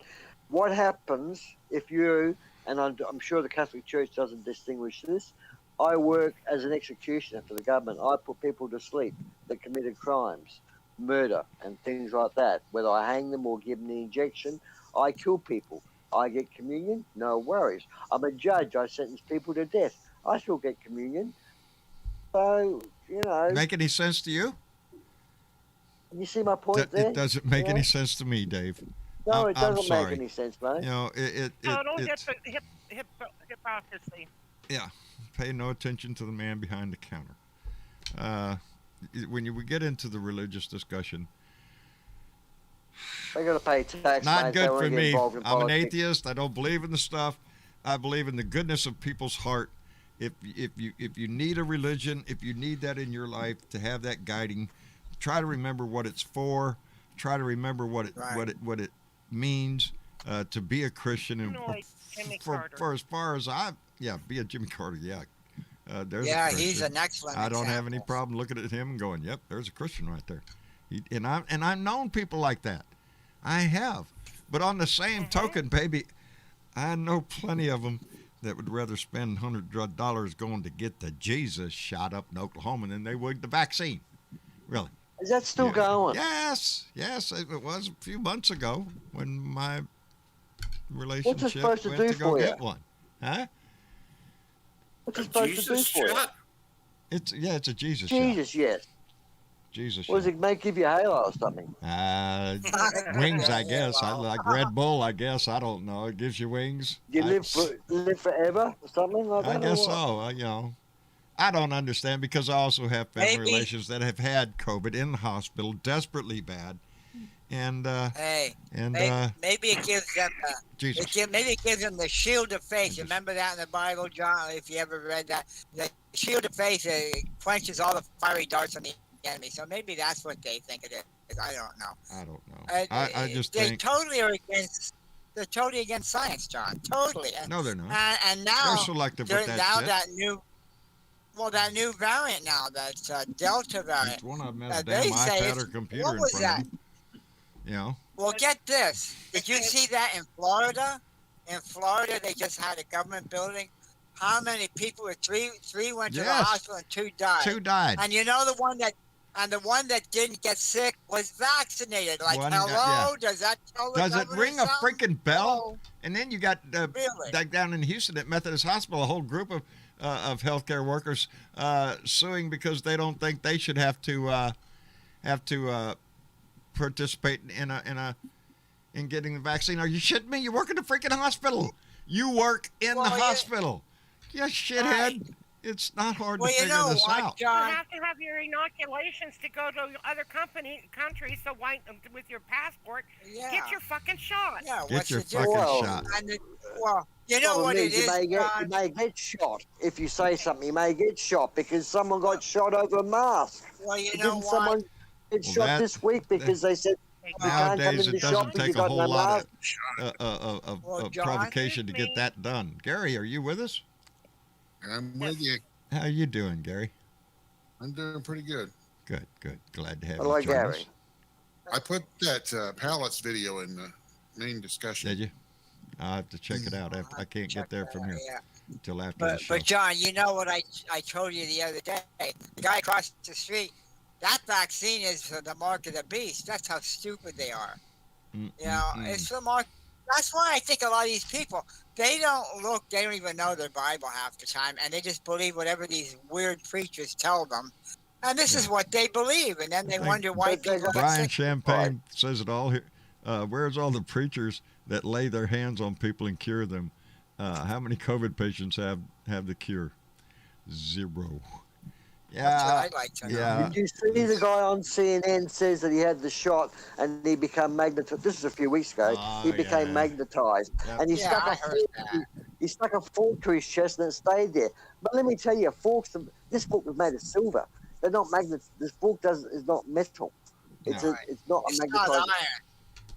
What happens if you, and I'm sure the Catholic Church doesn't distinguish this, I work as an executioner for the government. I put people to sleep that committed crimes, murder, and things like that. Whether I hang them or give them the injection, I kill people. I get communion, no worries. I'm a judge. I sentence people to death. I still get communion. So, you know. Make any sense to you? You see my point there? It doesn't make Yeah. any sense to me, Dave. No, it I'm doesn't sorry. make any sense, mate. You know, Total it's, hypocrisy. yeah, pay no attention to the man behind the counter. When we get into the religious discussion, They got to pay tax. not mate. They good wanna for get me. involved in I'm an politics. atheist. I don't believe in the stuff. I believe in the goodness of people's heart. If you need a religion, if you need that in your life to have that guiding, try to remember what it's for. Try to remember what it means to be a Christian. And Like Jimmy for Carter. as far as be a Jimmy Carter. Yeah, there's Yeah, a Christian. he's an excellent I don't have any example. problem looking at him and going, "Yep, there's a Christian right there." I've known people like that. I have, but on the same token, baby, I know plenty of them that would rather spend $100 going to get the Jesus shot up in Oklahoma than they would the vaccine. Really? Is that still going? Yes, it was a few months ago when my relationship supposed to went do to go for get you? one. Huh? What's it supposed to do Jesus for you? shot? It's a Jesus, Jesus, yes. shot. Jesus What does shot. it make? Give you a halo or something? Wings, I guess. I like Red Bull, I guess. I don't know. It gives you wings. Do you live forever or something like that? I or guess what? so. I don't understand because I also have family Maybe. relations that have had COVID in the hospital, desperately bad, and Maybe it gives them Jesus. maybe it gives them the shield of faith. Remember that in the Bible, John? If you ever read that, the shield of faith quenches all the fiery darts on the enemy. So maybe that's what they think it is. I don't know. I don't know. I just they think totally are against. They're totally against science, John. Totally. no, they're not. And now They're selective with that shit. that new variant now, that's Delta variant. Each one of them has a they damn say iPad it's- or computer what in was front that? of them. You know, Well, get this. Did you see that in Florida? In Florida, they just had a government building. How many people were three went to the Yes. hospital and 2 died. 2 died. And you know the one that didn't get sick was vaccinated. Like, One hello, got- does that tell the Does it governor ring a something? freaking bell? Hello? And then you got Really? like down in Houston at Methodist Hospital, a whole group of healthcare workers suing because they don't think they should have to participate in getting the vaccine. Are you shitting me? You work in a freaking hospital. You work in the hospital. You shithead. Right. It's not hard Well, to you figure know this what, out. You John? have to have your inoculations to go to other countries. So why, with your passport, Yeah. get your fucking shot. Yeah, Get what's your the fucking difference? shot. And you know Problem what it you is, may John? you may get shot if you say something. You may get shot because someone got shot over a mask. Well, you know Didn't what? someone get Well, shot that- this week because they said you can't come Nowadays, in the it shop doesn't because take you a got whole no lot mask? of John, provocation to excuse get me. that done. Gary, are you with us? I'm with you. How you doing, Gary? I'm doing pretty good. Good. Glad to have Hello, you join Gary. us. I put that pallets video in the main discussion. Did you? I'll have to check it out. I can't get there from here Yeah. until after the But, show. but John, you know what I told you the other day? The guy across the street, that vaccine is for the mark of the beast. That's how stupid they are. You know, it's for the mark. That's why I think a lot of these people, they don't even know their Bible half the time, and they just believe whatever these weird preachers tell them. And this is what they believe, and then they wonder why people get Brian sick. Champagne says it all here. Where's all the preachers that lay their hands on people and cure them? How many COVID patients have the cure? 0. That's what Yeah. I'd like to know. Yeah. Did you see the guy on CNN says that he had the shot and he became magnetized? This is a few weeks ago. Oh, He became yeah. magnetized, Yep. and he Yeah, stuck I a heard fork. that. He stuck a fork to his chest and it stayed there. But let me tell you, this fork was made of silver. They're not magnets. This fork is not metal. It's No. it's not a It's not magnetized. iron.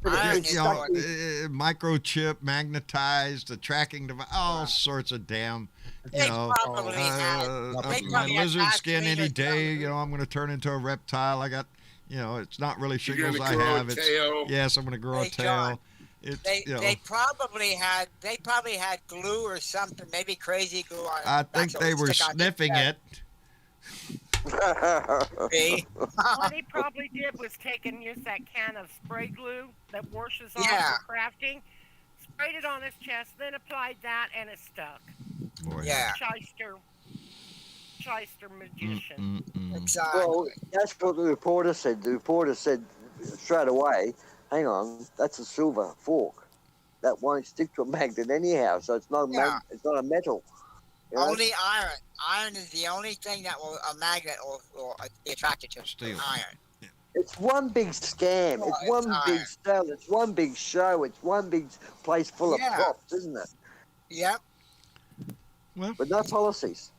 Iron You is know, what- microchip, magnetized, the tracking device, all sorts of damn. You They know, probably had- they my probably had lizard skin any actuators day. down You know, I'm going to turn into a reptile. I got, you know, it's not really You're shingles gonna I grow have. a It's tail. yes, I'm going to grow a Hey, tail. John, It's They you know, they probably had glue or something, maybe crazy glue on. I it. think That's what they would were stick on their sniffing chest. it. See? What he probably did was use that can of spray glue that washes off Yeah. for crafting, sprayed it on his chest, then applied that, and it stuck. Boy, Yeah. Shyster magician. Exactly. Well, that's what the reporter said. The reporter said straight away, "Hang on, that's a silver fork. That won't stick to a magnet anyhow. So it's not it's not a metal." You know? Only iron. Iron is the only thing that will a magnet will be attracted to. Steel. Iron. It's one big scam. Oh, It's it's one big iron. sell. It's one big show. It's one big place full Yeah. of props, isn't it? Yep. But no policies.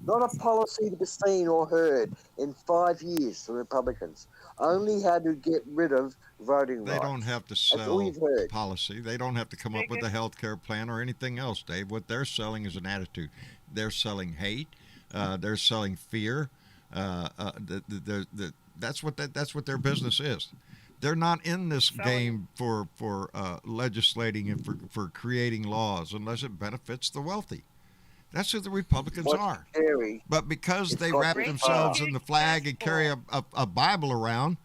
Not a policy to be seen or heard in 5 years for Republicans. Only how to get rid of voting They rights. don't have to That's all sell you've heard. policy. They don't have to come up with a health care plan or anything else, Dave. What they're selling is an attitude. They're selling hate. They're selling fear. That's what their business is. They're not in this game for legislating and for creating laws unless it benefits the wealthy. That's who the Republicans What's are. scary, But because It's they got wrap great themselves power. in the flag and carry a Bible around,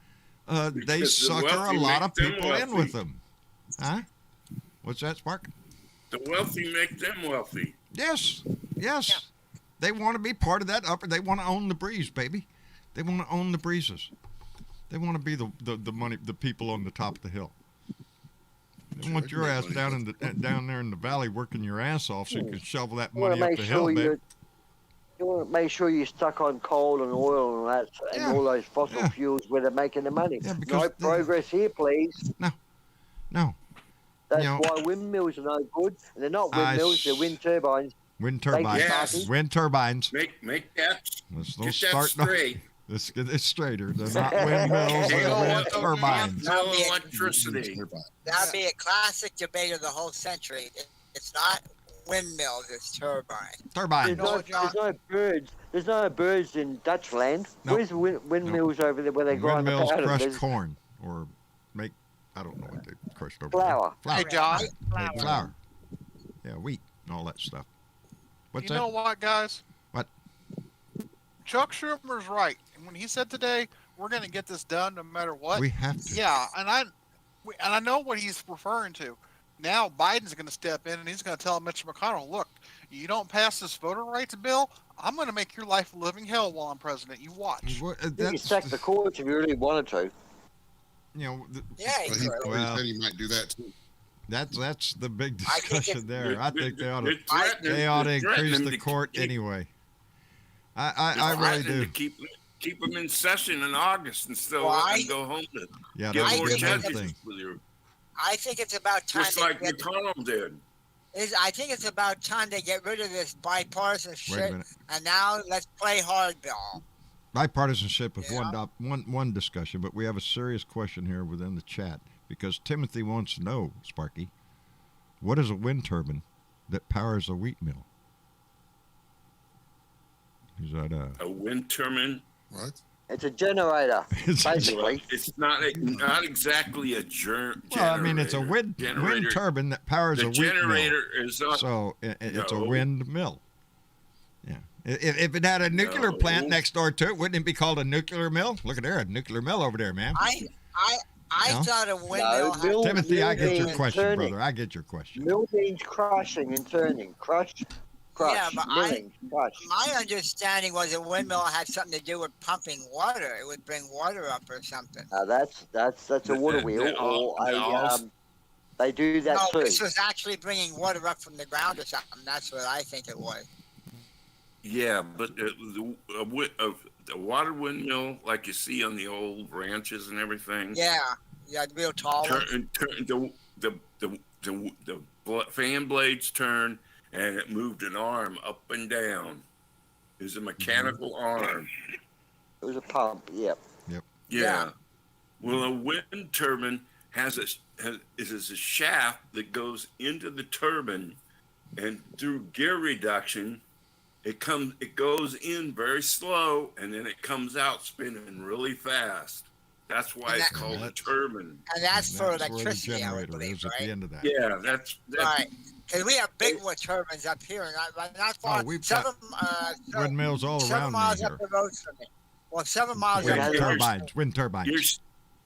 they Because the sucker a wealthy lot make of them people in wealthy. with them. Huh? What's that, Spark? The wealthy make them wealthy. Yes. Yes. They want to be part of that upper. They want to own the breeze, baby. They want to own the breezes. They want to be the money, the people on the top of the hill. They want your ass down there in the valley working your ass off so you can shovel that you want money to up make the hill, sure baby. you want to make sure you're stuck on coal and oil and that and Yeah. all those fossil Yeah. fuels where they're making the money. Yeah, No because progress here, please. No. That's You know, why windmills are no good. And they're not I windmills, they're s- wind turbines. Wind Thank you, turbines. Yes. Wind turbines. Make that Let's get don't that start. straight. Let's get it straighter. They're not windmills. Hail They're wind of- turbines. hail electricity. That'd be a classic debate of the whole century. It's not windmills, it's turbines. Turbines. There's no birds. There's no birds in Dutch land. Nope. Where's the windmills over there where they grind the Windmills powder? crush There's corn or make, I don't know what they crushed over flour. there. Hey, John. Make flour. Yeah, wheat and all that stuff. What's You know what, guys? What? Chuck Schumer's right. And when he said today, we're going to get this done no matter what. We have to. Yeah, and I know what he's referring to. Now Biden's going to step in and he's going to tell Mitch McConnell, look, you don't pass this voter rights bill, I'm going to make your life a living hell while I'm president. You watch. What- You can That's, sack the courts if you really wanted to. you know, Yeah, Well, he he could. already Well- said he might do that too. that's the big I think discussion there. I think they ought to They're increase threatening the to court keep- anyway. they're I really threatening do. to keep them in session in August and still Well, let I- them go home to Yeah, get that'd more be another judges thing. with you. I think it's about time. Just like McConnell did. I think it's about time they get rid of this bipartisan Wait a shit, minute. and now let's play hardball. Bipartisanship is Yeah. one discussion, but we have a serious question here within the chat because Timothy wants to know, Sparky, what is a wind turbine that powers a wheat mill? Is that A wind turbine. What? It's a generator, basically. It's not exactly a generator. Well, I mean, it's a wind turbine that powers The a wheat mill. generator is up. So it's a No. windmill. Yeah. If it had a nuclear No. plant next door to it, wouldn't it be called a nuclear mill? Look at there, a nuclear mill over there, man. I No? thought a windmill. No, had- mill- Timothy, I get your means question, turning. brother. I get your question. Mill means crushing and turning. Crush. Yeah, but milling, crush. My understanding was a windmill had something to do with pumping water. It would bring water up or something. That's a water wheel, or they do that No, too. this was actually bringing water up from the ground or something. That's what I think it was. Yeah, but water windmill like you see on the old ranches and everything. Yeah, the real tall one. The fan blades turned, and it moved an arm up and down. It was a mechanical arm. It was a pump. Yep. Yeah. Well, a wind turbine is a shaft that goes into the turbine, and through gear reduction, it goes in very slow, and then it comes out spinning really fast. That's why it's called a turbine. And that's for where the electricity, I generator believe, is at right? the end of that. Yeah, that's Right. Because we have big wood turbines up here, and not far. We've seven, windmills all 7 around miles me up the road from me. Well, 7 miles here. up Wind the road. turbines. Wind turbines.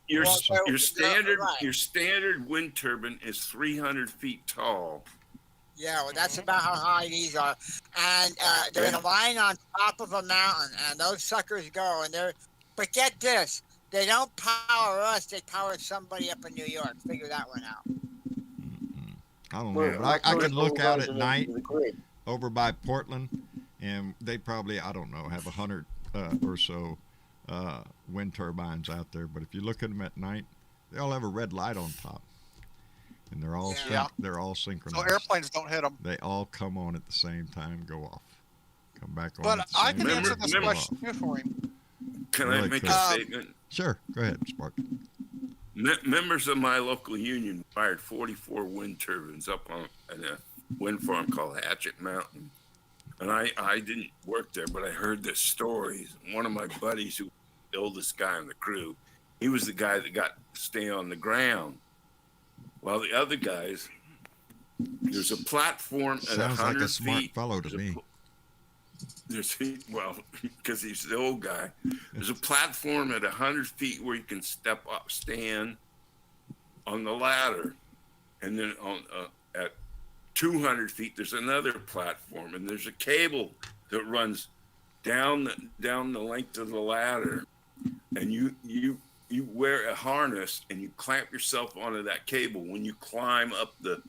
Your Well, standard right. your standard wind turbine is 300 feet tall. Yeah, well, that's about how high these are. And they're in a line on top of a mountain, and those suckers go. But get this, they don't power us, they power somebody up in New York. Figure that one out. I don't know, but I can look out at night over by Portland, and they probably, I don't know, have 100 or so wind turbines out there. But if you look at them at night, they all have a red light on top, and they're all they're all synchronized. So airplanes don't hit them. They all come on at the same time, go off, come back on. But I can answer this question here for him. Can I make a statement? Sure, go ahead, Spark. Members of my local union fired 44 wind turbines up on a wind farm called Hatchet Mountain. And I didn't work there, but I heard the stories. One of my buddies, who was the oldest guy on the crew, he was the guy that got to stay on the ground. While the other guys, there's a platform at 100 Sounds like a feet. smart fellow to me. Well, because he's the old guy. There's a platform at 100 feet where you can stand on the ladder, and then at 200 feet there's another platform, and there's a cable that runs down the length of the ladder, and you wear a harness and you clamp yourself onto that cable when you climb up the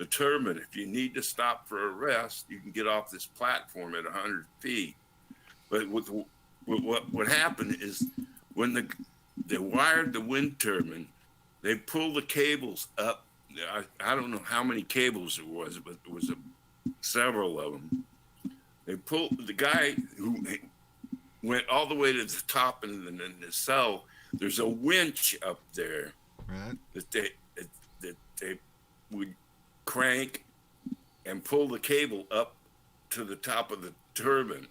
turbine. If you need to stop for a rest, you can get off this platform at 100 feet. But what happened is when they wired the wind turbine, they pulled the cables up. I don't know how many cables it was, but it was several of them. They pulled the guy who went all the way to the top in the nacelle. There's a winch up there, right, that they would crank and pull the cable up to the top of the turbine,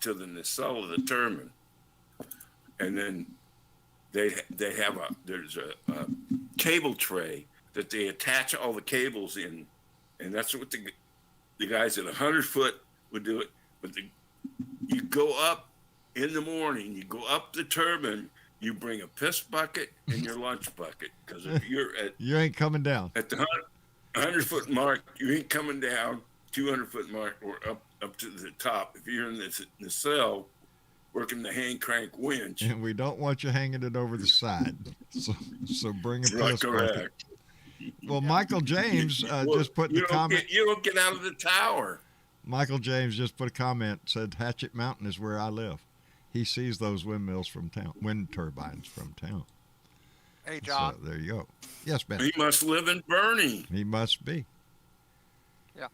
to the nacelle of the turbine. And then there's a cable tray that they attach all the cables in. And that's what the guys at 100 foot would do it. But you go up in the morning, you go up the turbine, you bring a piss bucket and your lunch bucket. Because if you're you ain't coming down. At the 100 foot mark, you ain't coming down 200 foot mark or up to the top. If you're in the cell working the hand crank winch, and we don't want you hanging it over the side, so bring a piss bucket. Well, Michael James just put the comment. You don't get out of the tower. Michael James just put a comment, said Hatchet Mountain is where I live. He sees those windmills from town, wind turbines from town. Hey, John. So there you go. Yes, Ben. He must live in Bernie. He must be. Yeah.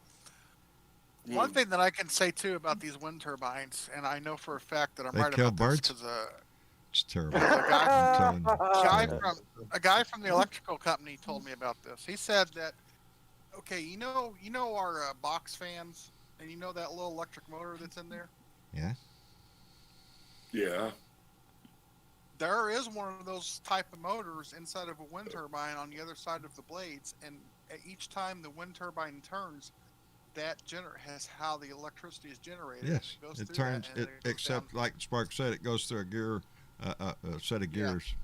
One thing that I can say too about these wind turbines, and I know for a fact that I'm right kill about birds? this It's terrible. a guy from the electrical company told me about this. He said that, okay, you know our box fans, and you know that little electric motor that's in there? Yeah. Yeah. There is one of those type of motors inside of a wind turbine on the other side of the blades, and at each time the wind turbine turns, that has how the electricity is generated. Yes, It turns. Except, like Spark said, it goes through a gear, a set of gears,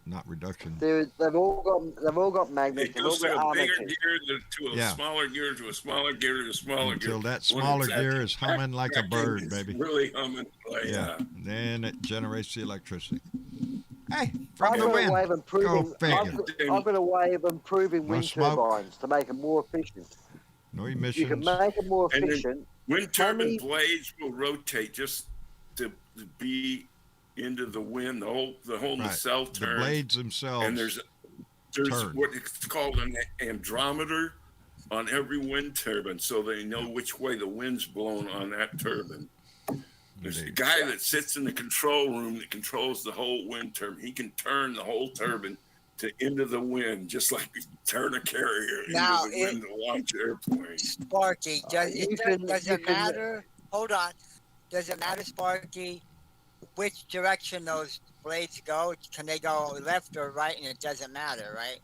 not reduction. They've all got magnets. It goes from a bigger gear to a smaller gear to a smaller gear to a smaller gear. Until that smaller gear is humming like a bird, baby. Really humming. Yeah. Then it generates the electricity. Hey, I've got a way of improving wind smoke? turbines to make them more efficient. No emissions. You can make them more efficient. Wind turbine blades will rotate just to be into the wind. The whole Right. nacelle The turns. blades themselves. And there's turn. what it's called an andrometer on every wind turbine, so they know which way the wind's blowing on that turbine. There's a guy that sits in the control room that controls the whole wind turbine. He can turn the whole turbine into the wind, just like you turn a carrier Now, into the wind to launch airplanes. Sparky, does it matter? Hold on. Does it matter, Sparky, which direction those blades go? Can they go left or right? And it doesn't matter, right?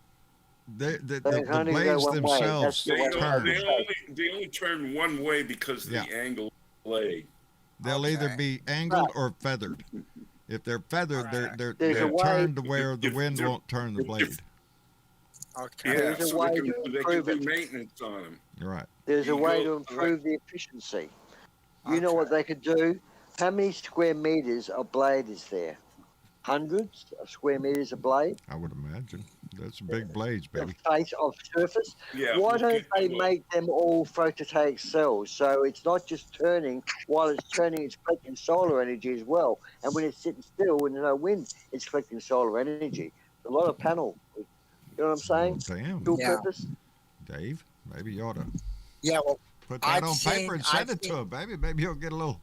The They can only go blades one way. themselves That's the way turn. They only turn one way because of the angle of the blade. They'll either be angled or feathered. If they're feathered, they're There's a way- turned to where the wind won't turn the blade. Okay. Yeah, There's a so way they to can improve do it. maintenance on them. You're right. There's a You way go- to improve the efficiency. You know what they could do? How many square meters of blade is there? Hundreds of square meters of blade? I would imagine. That's big blades, The baby. face of surface? Yeah. Why don't okay, they well, make them all photovoltaic cells so it's not just turning, while it's turning, it's collecting solar energy as well. And when it's sitting still, when there's no wind, it's collecting solar energy. A lot of panel. You know what I'm saying? Damn, Dual Yeah. purpose. Dave. Maybe you ought to Yeah, well, put that I've on paper seen- and send I've it to seen- him, baby. Maybe he'll get a little.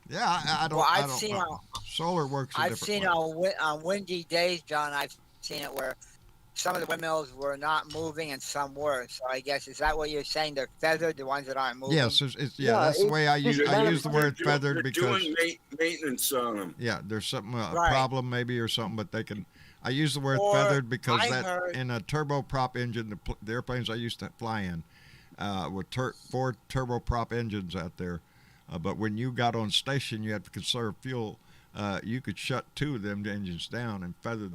Yeah, I don't. Well, I I've don't seen know. Solar works a I've different seen way. on windy days, John, I've seen it where some of the windmills were not moving and some were. So I guess, is that what you're saying? They're feathered, the ones that aren't moving? Yes, yeah, Yeah, that's the way I use. it's I use the they're word feathered they're because doing maintenance on them. yeah, there's something a Right. problem maybe or something, but they can. I use the word Or feathered because I that heard- in a turboprop engine, the airplanes I used to fly in, with 4 turboprop engines out there, but when you got on station, you had to conserve fuel. You could shut 2 of them engines down and feather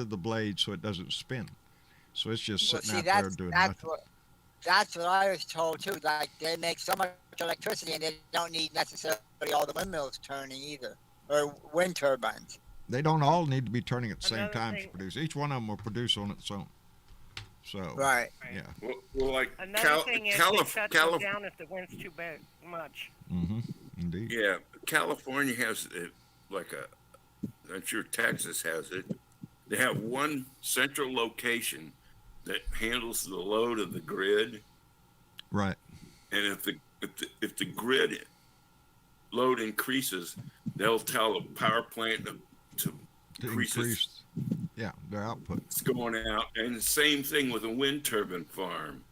the blade so it doesn't spin. So it's just Well, sitting see, out there doing nothing. that's what I was told too. Like they make so much electricity and they don't need necessarily all the windmills turning either, or wind turbines. They don't all need to be turning at the same Another time to thing- produce. Each one of them will produce on its own. So Right. yeah. Well, like Another thing is they shut them down if the wind's too big, much. Mm-hmm. Indeed. Yeah, California has I'm sure Texas has it. They have one central location that handles the load of the grid, Right. and if the grid load increases, they'll tell a power plant to To increase increase, yeah, their output. it's going out. And the same thing with a wind turbine farm.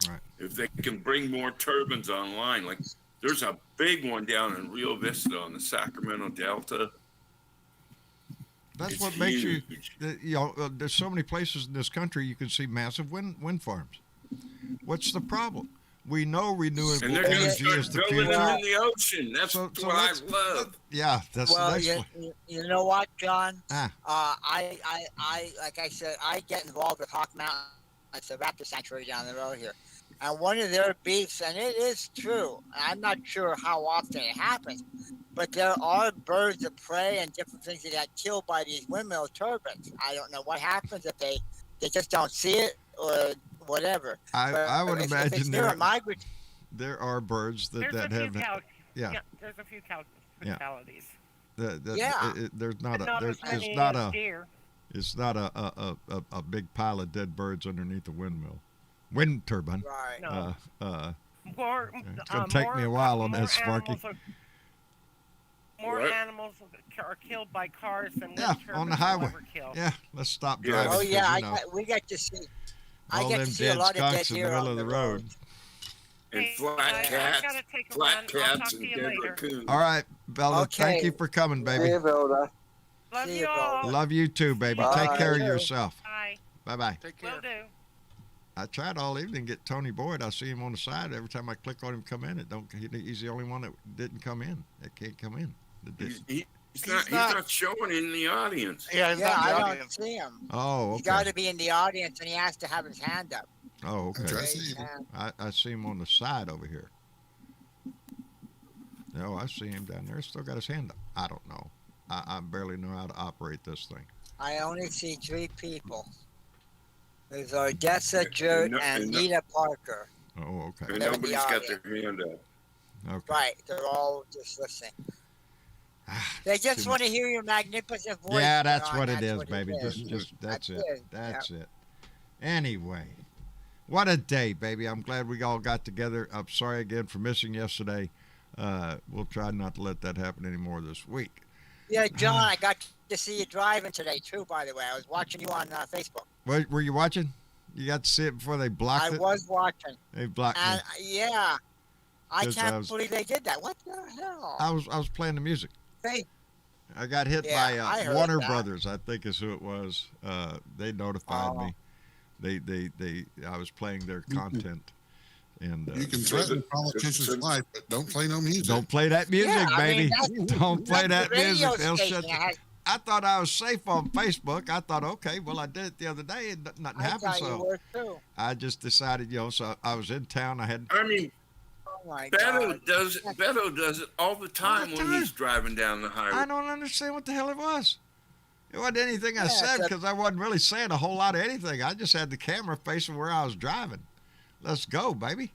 Right. If they can bring more turbines online, like there's a big one down in Rio Vista on the Sacramento Delta. That's It's what makes huge. there's so many places in this country you can see massive wind farms. What's the problem? We know renewable And they're going to energy start is the building future. them in the ocean. That's So what I let's- love. Yeah, that's Well, the next you, one. you know what, John? Ah. I like I said, I get involved with Hawk Mountain. It's a raptor sanctuary down the road here. And one of their beefs, and it is true, I'm not sure how often it happens, but there are birds of prey and different things that got killed by these windmill turbines. I don't know what happens if they just don't see it or whatever. I would if it's imagine near a migratory. there are birds There's that a few have yeah. there's a few Yeah. fatalities. Yeah. There's not But a not there's as many it's not as a deer. it's not a big pile of dead birds underneath a wind turbine. Right. No. More. It's gonna take me a while on more that, Sparky. More What? animals are killed by cars than Yeah, wind on the turbines will highway. ever kill. Yeah, let's stop Yeah. driving. Oh 'cause, yeah, you know, we get to see. I all get them to see a dead lot of dead skunks in the deer middle on of the the road. And Hey, flat I cats, gotta take a flat run. I'll cats, talk and to you dead later. raccoons. All right, Bella, thank Okay. you for coming, See baby. you, Velda. Love See you you, all. Bella. Love you too, baby. Bye. Take care of Bye. yourself. Bye. Bye bye. Take care. Will do. I tried all evening to get Tony Boyd. I see him on the side. Every time I click on him come in, it don't. He's the only one that didn't come in. That can't come in. That didn't. He's not showing in the audience. Yeah, he's Yeah, not in I the don't audience. see him. Oh, He's got okay. to be in the audience, and he has to have his hand up. Oh, I'm trying okay. to see him. I see him on the side over here. No, I see him down there. Still got his hand up. I don't know. I barely know how to operate this thing. I only see 3 people. There's Odessa Jurt and no- Nita Parker. Oh, okay. And They're in nobody's the got their hand up. Okay. Right, they're all just listening. They just want to hear your magnificent voice. Yeah, that's John. what it That's is, what baby. it is. Just that's it. it. That's it. Anyway, what a day, baby. I'm glad we all got together. I'm sorry again for missing yesterday. We'll try not to let that happen anymore this week. Yeah, John, I got to see you driving today too. By the way, I was watching you on Facebook. Were you watching? You got to see it before they blocked it? I was watching. They blocked And me. yeah, I Because can't believe they did that. What the hell? I was playing the music. They, I got hit Yeah, I by heard Warner that. Brothers, I think is who it was. They notified Oh. me. I was playing their content. And You can threaten a politician's life, but don't play no music. don't play that music, Yeah, I baby. mean, that's- Don't play that's that the radio music. They'll station shut. has- I thought I was safe on Facebook. I thought, okay, well, I did it the other day and nothing I happened. thought you So were too. I just decided, so I was in town. I had I mean, Oh my Beto God. does it all the time when he's driving down the highway. I don't understand what the hell it was. It wasn't anything I Yeah, said it's a- because I wasn't really saying a whole lot of anything. I just had the camera facing where I was driving. Let's go, baby.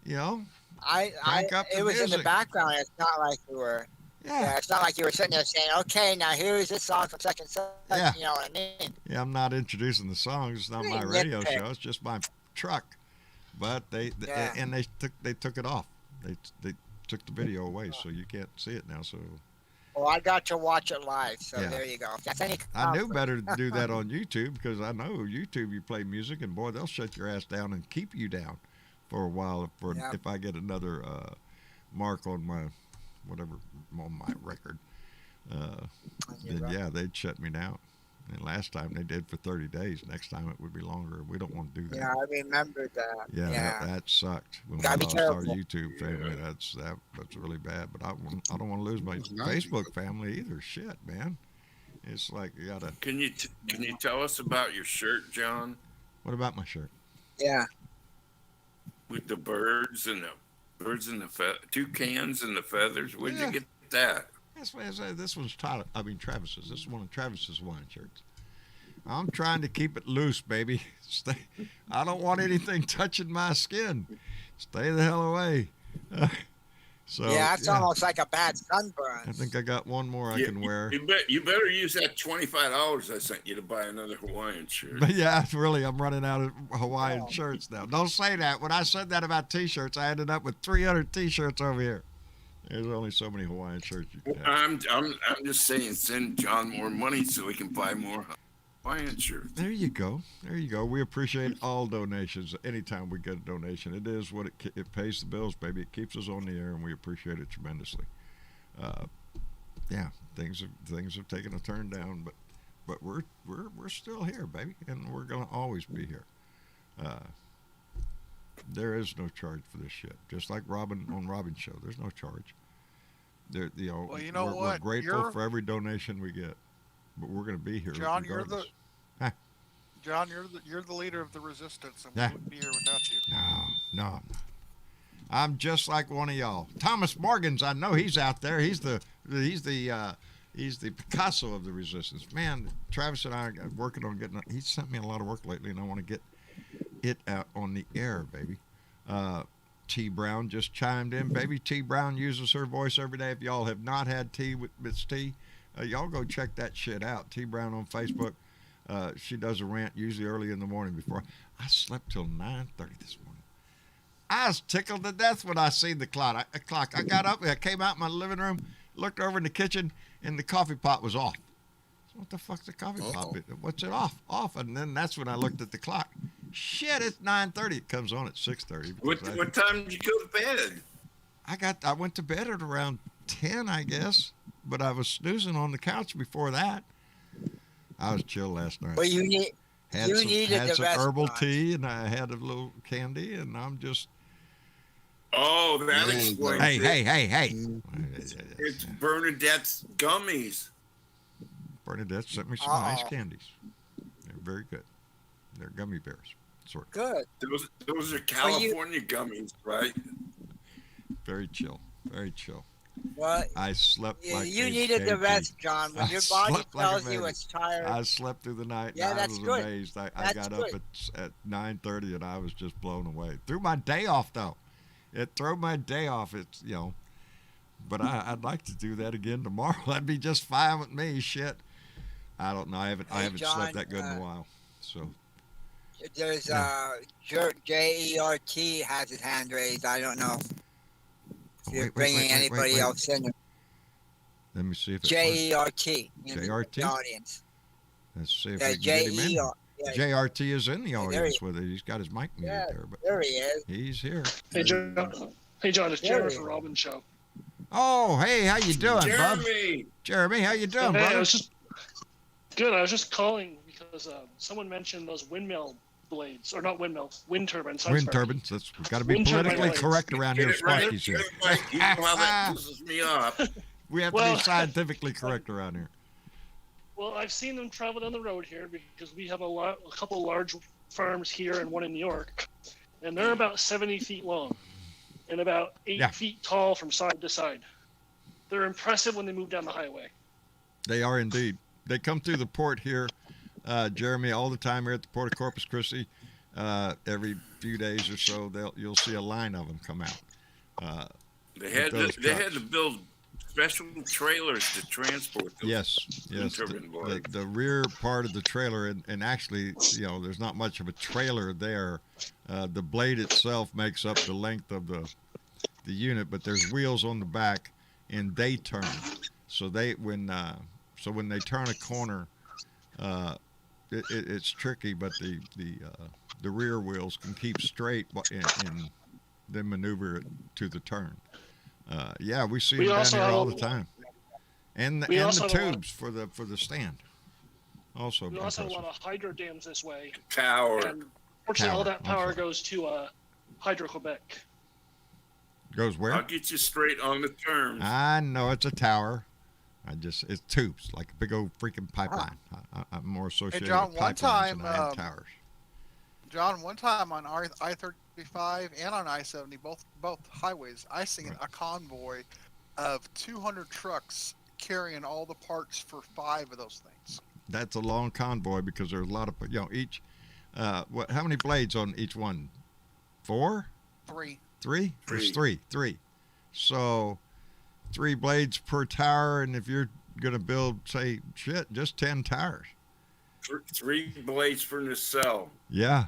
Crank up the it was in the music. background. It's not like you were. Yeah. Yeah, it's not like you were sitting there saying, "Okay, now here's this song from such and such." Yeah. You know what I mean? Yeah, I'm not introducing the songs. It's not my Hey, radio nitpick. show. It's just my truck. But they took it off. They took the video away, so you can't see it now. So Well, I got to watch it live, so Yeah. there you go. If that's any I knew comfort. better to do that on YouTube because I know YouTube you play music and boy they'll shut your ass down and keep you down for a while Yeah. if I get another mark on my whatever on my record. Then yeah, they'd shut me down. And last time they did for 30 days. Next time it would be longer. We don't want to do that. Yeah, I remember that. Yeah, that sucked. When we Gotta be lost our careful. YouTube family, that's really bad. But I don't want to lose my Facebook family either. Shit, man. It's like you gotta. Can you tell us about your shirt, John, What about my shirt? Yeah. with the birds and the toucans and the feathers? Where'd Yeah. you get that? That's why I said this one's Travis's. This is one of Travis's Hawaiian shirts. I'm trying to keep it loose, baby. I don't want anything touching my skin. Stay the hell away. Yeah, that's almost like a bad sunburn. I think I got one more I can wear. You better use that $25 I sent you to buy another Hawaiian shirt. But yeah, really, I'm running out of Hawaiian shirts now. Don't say that. When I said that about T-shirts, I ended up with 300 T-shirts over here. There's only so many Hawaiian shirts you can have. I'm just saying, send John more money so he can buy more Hawaiian shirts. There you go. There you go. We appreciate all donations. Anytime we get a donation, it is what it pays the bills, baby. It keeps us on the air, and we appreciate it tremendously. Yeah, things have taken a turn down, but we're still here, baby, and we're gonna always be here. There is no charge for this shit. Just like Robin on Robin's show, there's no charge. Well, you know we're what? grateful for every donation we get, but we're going to be here John, regardless. John, you're the leader of the resistance, and Yeah. we wouldn't be here without you. No, I'm not. I'm just like one of y'all. Thomas Morgans, I know he's out there. He's the Picasso of the resistance. Man, Travis and I are working on getting. He sent me a lot of work lately, and I want to get it out on the air, baby. T Brown just chimed in, baby. T Brown uses her voice every day. If y'all have not had tea with Miss T, y'all go check that shit out. T Brown on Facebook. She does a rant usually early in the morning before. I slept till 9:30 this morning. I was tickled to death when I seen the clock. I got up, I came out my living room, looked over in the kitchen, and the coffee pot was off. So what the fuck's the coffee pot? What's it off? Off. And then that's when I looked at the clock. Shit, it's 9:30. It comes on at 6:30. What time did you go to bed? I went to bed at around 10, I guess, but I was snoozing on the couch before that. I was chill last night. Well, needed had the some rest. herbal tea, and I had a little candy, and I'm just. Oh, that explains it. Hey. It's Bernadette's gummies. Bernadette sent me some nice candies. They're very good. They're gummy bears. Sort of. Good. Those are California gummies, right? Very chill. Very chill. Well, I slept like you a needed the baby. rest, John. When I your body slept like a tells you baby. it's tired. I slept through the night. Yeah, and that's I was good. amazed. I That's got good. up at 9:30 and I was just blown away. Threw my day off though. It threw my day off. It's but I'd like to do that again tomorrow. That'd be just fine with me. Shit. I don't know. I haven't John, slept that good in a while. So there's JERT has his hand raised. I don't know if you're bringing anybody else in. Let me see if it's JERT. JRT? The audience. Let's see if we can get him in. Yeah. JRT is in the audience with it. He's got his mic muted there, but there he is. He's here. Hey John, it's Jeremy from Robin's show. Oh, hey, how you doing, Jeremy? bub? Jeremy, how you doing, Hey, brother? I was just calling because someone mentioned those windmill blades, or not windmills, wind turbines. Wind turbines. We've got to be politically correct around here. Sparky's here. You know how that pisses me off. We have to be scientifically correct around here. Well, I've seen them travel down the road here because we have a couple large farms here and one in New York, and they're about 70 feet long and about 8 feet tall from side to side. They're impressive when they move down the highway. They are indeed. They come through the port here, Jeremy, all the time here at the Port of Corpus Christi. Every few days or so, you'll see a line of them come out. They had to build special trailers to transport those. Yes. The rear part of the trailer, and actually, there's not much of a trailer there. The blade itself makes up the length of the unit, but there's wheels on the back, and they turn. So when they turn a corner, it's tricky, but the rear wheels can keep straight and then maneuver it to the turn. We see them down here all the time, and the tubes for the stand. Also, we also have a lot of hydro dams this way. Tower. And fortunately, all that power goes to Hydro-Quebec. Goes where? I'll get you straight on the terms. I know it's a tower. It's tubes, like a big old freaking pipeline. I'm more associated with pipelines than I am towers. John, one time on I-35 and on I-70, both highways, I seen a convoy of 200 trucks carrying all the parts for 5 of those things. That's a long convoy because there's a lot of, each, how many blades on each one? 4? 3. 3? There's 3. So 3 blades per tower, and if you're going to build, say, just 10 towers. 3 blades per nacelle. Yeah.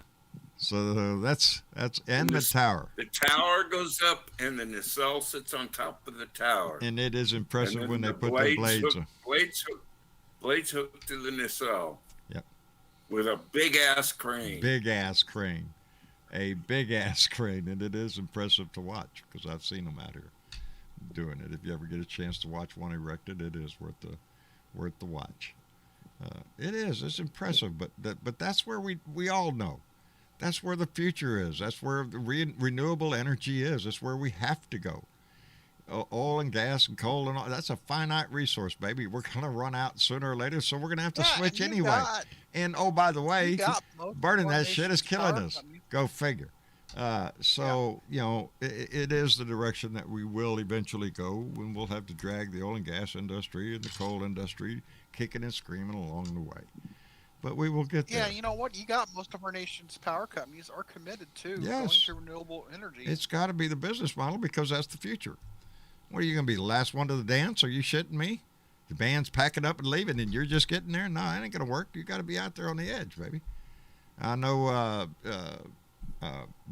So that's and the tower. The tower goes up, and the nacelle sits on top of the tower. And it is impressive when they put the blades on. Blades hooked to the nacelle. Yep. With a big-ass crane. A big-ass crane, and it is impressive to watch because I've seen them out here doing it. If you ever get a chance to watch one erected, it is worth the watch. It is. It's impressive, but that's where we all know. That's where the future is. That's where the renewable energy is. That's where we have to go. Oil and gas and coal and all, that's a finite resource, baby. We're going to run out sooner or later, so we're going to have to switch anyway. And, oh, by the way, burning that shit is killing us. Go figure. It is the direction that we will eventually go when we'll have to drag the oil and gas industry and the coal industry kicking and screaming along the way. But we will get there. Yeah, you know what? You got most of our nation's power companies are committed to going to renewable energy. It's got to be the business model because that's the future. What are you going to be, the last one to the dance? Are you shitting me? The band's packing up and leaving and you're just getting there? No, it ain't going to work. You got to be out there on the edge, baby. I know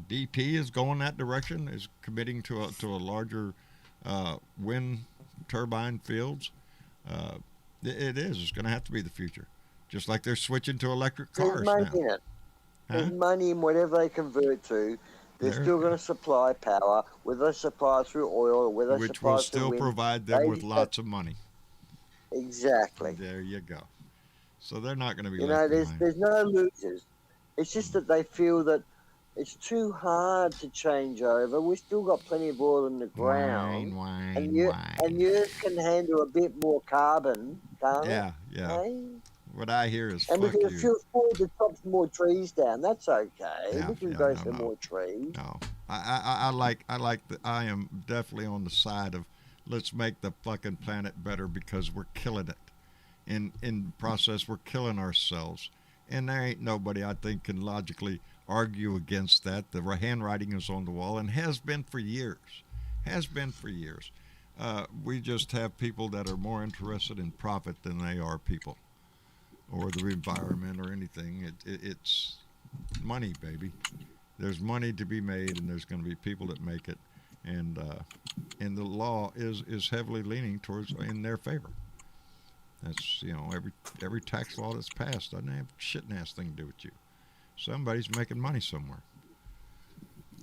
DP is going that direction, is committing to a larger wind turbine fields. It is. It's going to have to be the future. Just like they're switching to electric cars now. There's money in it. There's money in whatever they convert to. They're still going to supply power, whether they supply through oil or whether they which supply will through still wind. provide them with lots of money. Exactly. There you go. So they're not going to be there's no losers. It's just that they feel that it's too hard to change over. We've still got plenty of oil in the ground. And the earth can handle a bit more carbon, can't it? Yeah. Hey? What I hear is and fuck we can you. still afford to chop some more trees down. That's okay. Yeah, we can grow some more trees. No, I am definitely on the side of let's make the fucking planet better because we're killing it. In the process, we're killing ourselves. And there ain't nobody, I think, can logically argue against that. The handwriting is on the wall and has been for years. We just have people that are more interested in profit than they are people or the environment or anything. It's money, baby. There's money to be made, and there's going to be people that make it, and the law is heavily leaning towards in their favor. That's every tax law that's passed doesn't have shit and ass thing to do with you. Somebody's making money somewhere.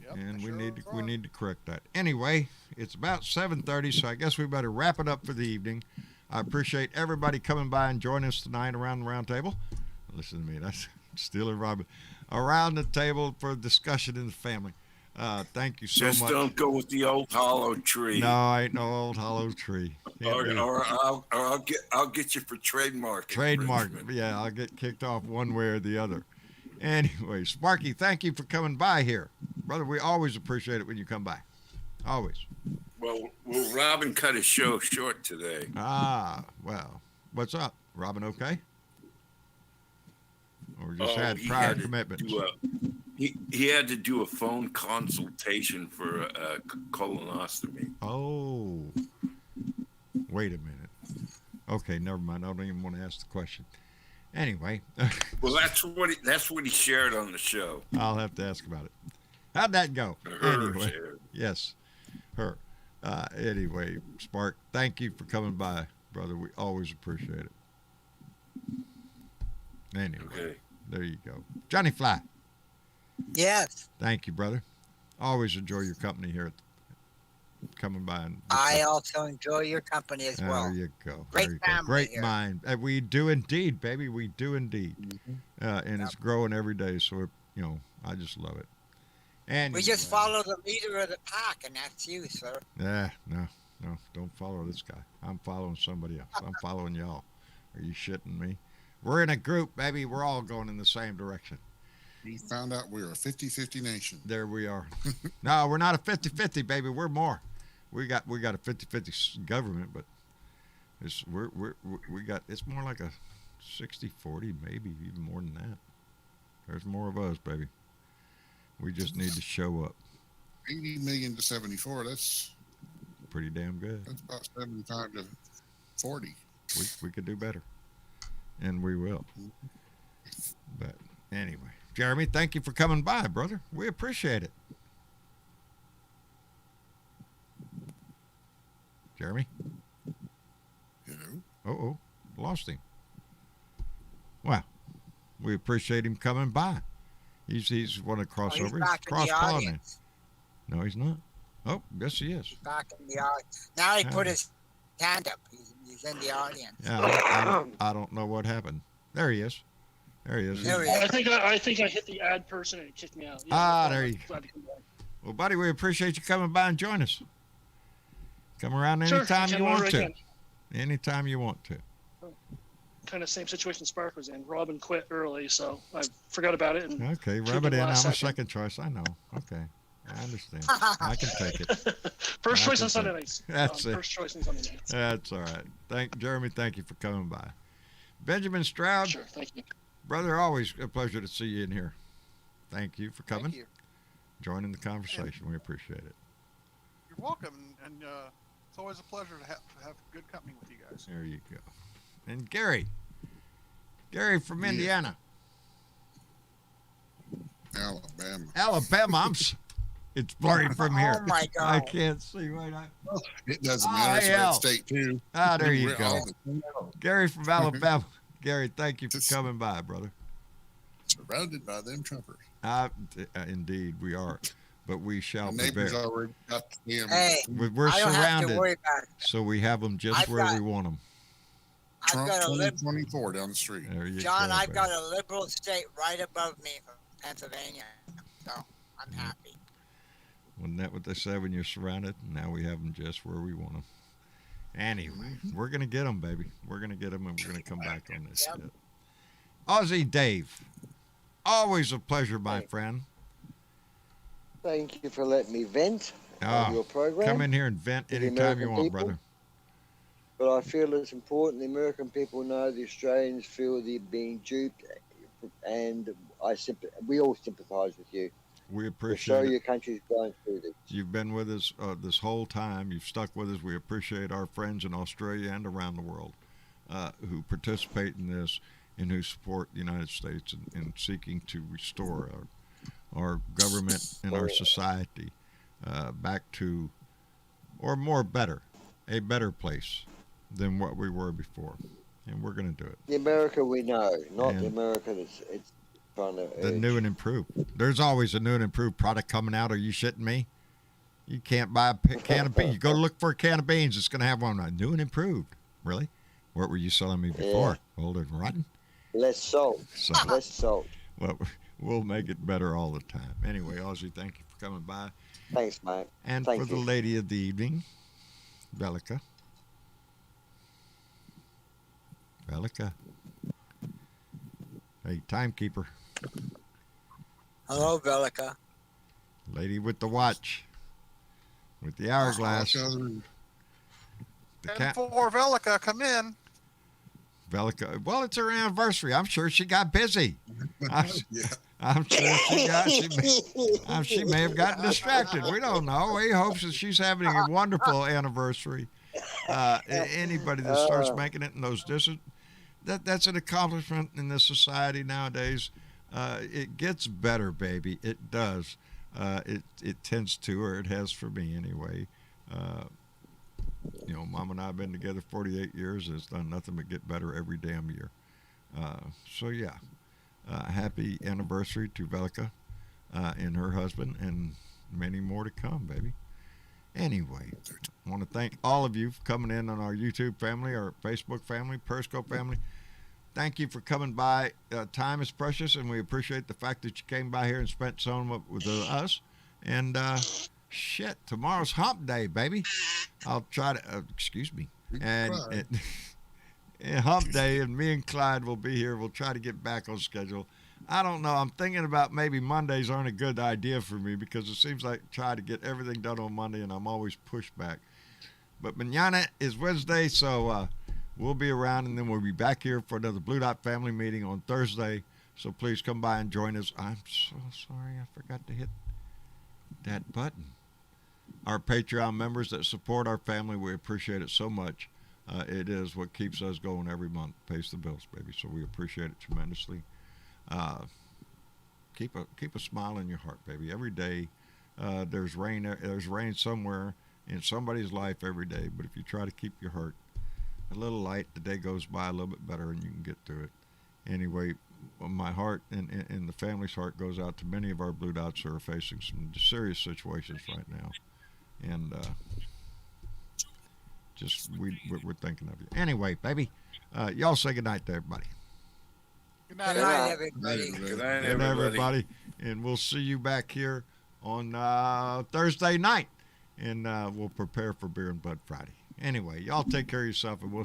Yep, And sure we need to correct that. Anyway, it's about 7:30, so I guess we better wrap it up for the evening. I appreciate everybody coming by and joining us tonight around the round table. Listen to me, that's Steeler Robin. Around the table for discussion in the family. Thank you so much. Just don't go with the old hollow tree. No, I ain't no old hollow tree. Or I'll get you for trademark. Trademark. Yeah, I'll get kicked off one way or the other. Anyway, Sparky, thank you for coming by here. Brother, we always appreciate it when you come by. Always. Well, Robin cut his show short today. Well, what's up? Robin okay? Or just had prior commitments? He had to do a phone consultation for a colonoscopy. Oh. Wait a minute. Okay, never mind. I don't even want to ask the question. Anyway. Well, that's what he shared on the show. I'll have to ask about it. How'd that go? Anyway. Yes. Her. Anyway, Spark, thank you for coming by, brother. We always appreciate it. Anyway. Okay. There you go. Johnny Fly. Yes. Thank you, brother. Always enjoy your company here. Coming by. I also enjoy your company as well. There you go. Great family. Great here. mind. We do indeed, baby. We do indeed. Mm-hmm. And it's growing every day. So, I just love it. And we just follow the leader of the pack, and that's you, sir. Yeah, no, don't follow this guy. I'm following somebody else. I'm following y'all. Are you shitting me? We're in a group, baby. We're all going in the same direction. We found out we're a 50-50 nation. There we are. No, we're not a 50-50, baby. We're more. We got a 50-50 government, but it's it's more like a 60-40, maybe even more than that. There's more of us, baby. We just need to show up. 80 million to 74. That's pretty damn good. That's about 75 to 40. We could do better, and we will. But anyway, Jeremy, thank you for coming by, brother. We appreciate it. Jeremy? Hello? Lost him. Well, we appreciate him coming by. He's one to cross over. He's cross-pollinate. No, he's not. Oh, yes, he is. He's back in the audience. Now he put his hand up. He's in the audience. Yeah, I don't know what happened. There he is. There he is. I think I hit the add person and it kicked me out. Yeah, there you go. Well, buddy, we appreciate you coming by and join us. Come around anytime you want to. Anytime you want to. Kind of same situation Spark was in. Robin quit early, so I forgot about it. Okay, rub it in. I'm a second choice. I know. Okay, I understand. I can take it. First choice on Sunday nights. That's it. First choice on Sunday nights. That's all right. Jeremy, thank you for coming by. Benjamin Stroud. Sure, thank you. Brother, always a pleasure to see you in here. Thank you for coming. Thank you. Joining the conversation. We appreciate it. You're welcome, and it's always a pleasure to have good company with you guys. There you go. And Gary from Indiana. Alabama. It's blurry from here. Oh my God! I can't see right now. It doesn't matter. It's a red state too. There you go. Gary from Alabama. Gary, thank you for coming by, brother. Surrounded by them Trumpers. Indeed, we are. But we shall neighbors prevail. already got them. Hey, we're I don't surrounded, have to worry about it. So we have them just where we want them. Trump 2024 down the street. There you John, go, I've got a liberal state right above me from Pennsylvania, so I'm happy. Wasn't that what they said when you're surrounded? Now we have them just where we want them. Anyway, we're going to get them, baby. We're going to get them, and we're going to come back on this. Yep. Aussie Dave, always a pleasure, my friend. Thank you for letting me vent on your program. Come in here and vent anytime you want, brother. But I feel it's important the American people know the Australians feel they're being duped, and we all sympathise with you. We to appreciate show it. your country's going through this. You've been with us this whole time. You've stuck with us. We appreciate our friends in Australia and around the world who participate in this and who support the United States in seeking to restore our government and our society back to, or a better place than what we were before. And we're going to do it. The America we know, not the America that's it's trying to. The new and improved. There's always a new and improved product coming out. Are you shitting me? You can't buy a can of beans. You go look for a can of beans. It's going to have one new and improved. Really? What were you selling me before? Old and rotten? Less salt. Less salt. Well, we'll make it better all the time. Anyway, Ozzy, thank you for coming by. Thanks, mate. And Thank for the you. lady of the evening, Velica. Velica. Hey, timekeeper. Hello, Velica. Lady with the watch. With the hourglass. And for Velica, come in. Velica. Well, it's her anniversary. I'm sure she got busy. I'm sure she may have gotten distracted. We don't know. We hope that she's having a wonderful anniversary. Anybody that starts making it in those distance, that's an accomplishment in this society nowadays. It gets better, baby. It does. It tends to, or it has for me anyway. Mom and I have been together 48 years. It's done nothing but get better every damn year. So yeah, happy anniversary to Velica and her husband, and many more to come, baby. Anyway, I want to thank all of you for coming in on our YouTube family, our Facebook family, Periscope family. Thank you for coming by. Time is precious, and we appreciate the fact that you came by here and spent some of it with us. And tomorrow's hump day, baby. I'll try to, excuse me. And hump day, and me and Clyde will be here. We'll try to get back on schedule. I don't know. I'm thinking about maybe Mondays aren't a good idea for me because it seems like try to get everything done on Monday, and I'm always pushed back. But mañana is Wednesday, so we'll be around, and then we'll be back here for another Blue Dot family meeting on Thursday. So please come by and join us. I'm so sorry I forgot to hit that button. Our Patreon members that support our family, we appreciate it so much. It is what keeps us going every month, pays the bills, baby. So we appreciate it tremendously. Keep a smile in your heart, baby. Every day, there's rain somewhere in somebody's life every day. But if you try to keep your heart a little light, the day goes by a little bit better, and you can get through it. Anyway, my heart and the family's heart goes out to many of our Blue Dots who are facing some serious situations right now, and we're thinking of you. Anyway, baby, y'all say goodnight to everybody. Good night, everybody. Good night, everybody. And we'll see you back here on Thursday night, and we'll prepare for Beer and Bud Friday. Anyway, y'all take care of yourself, and we'll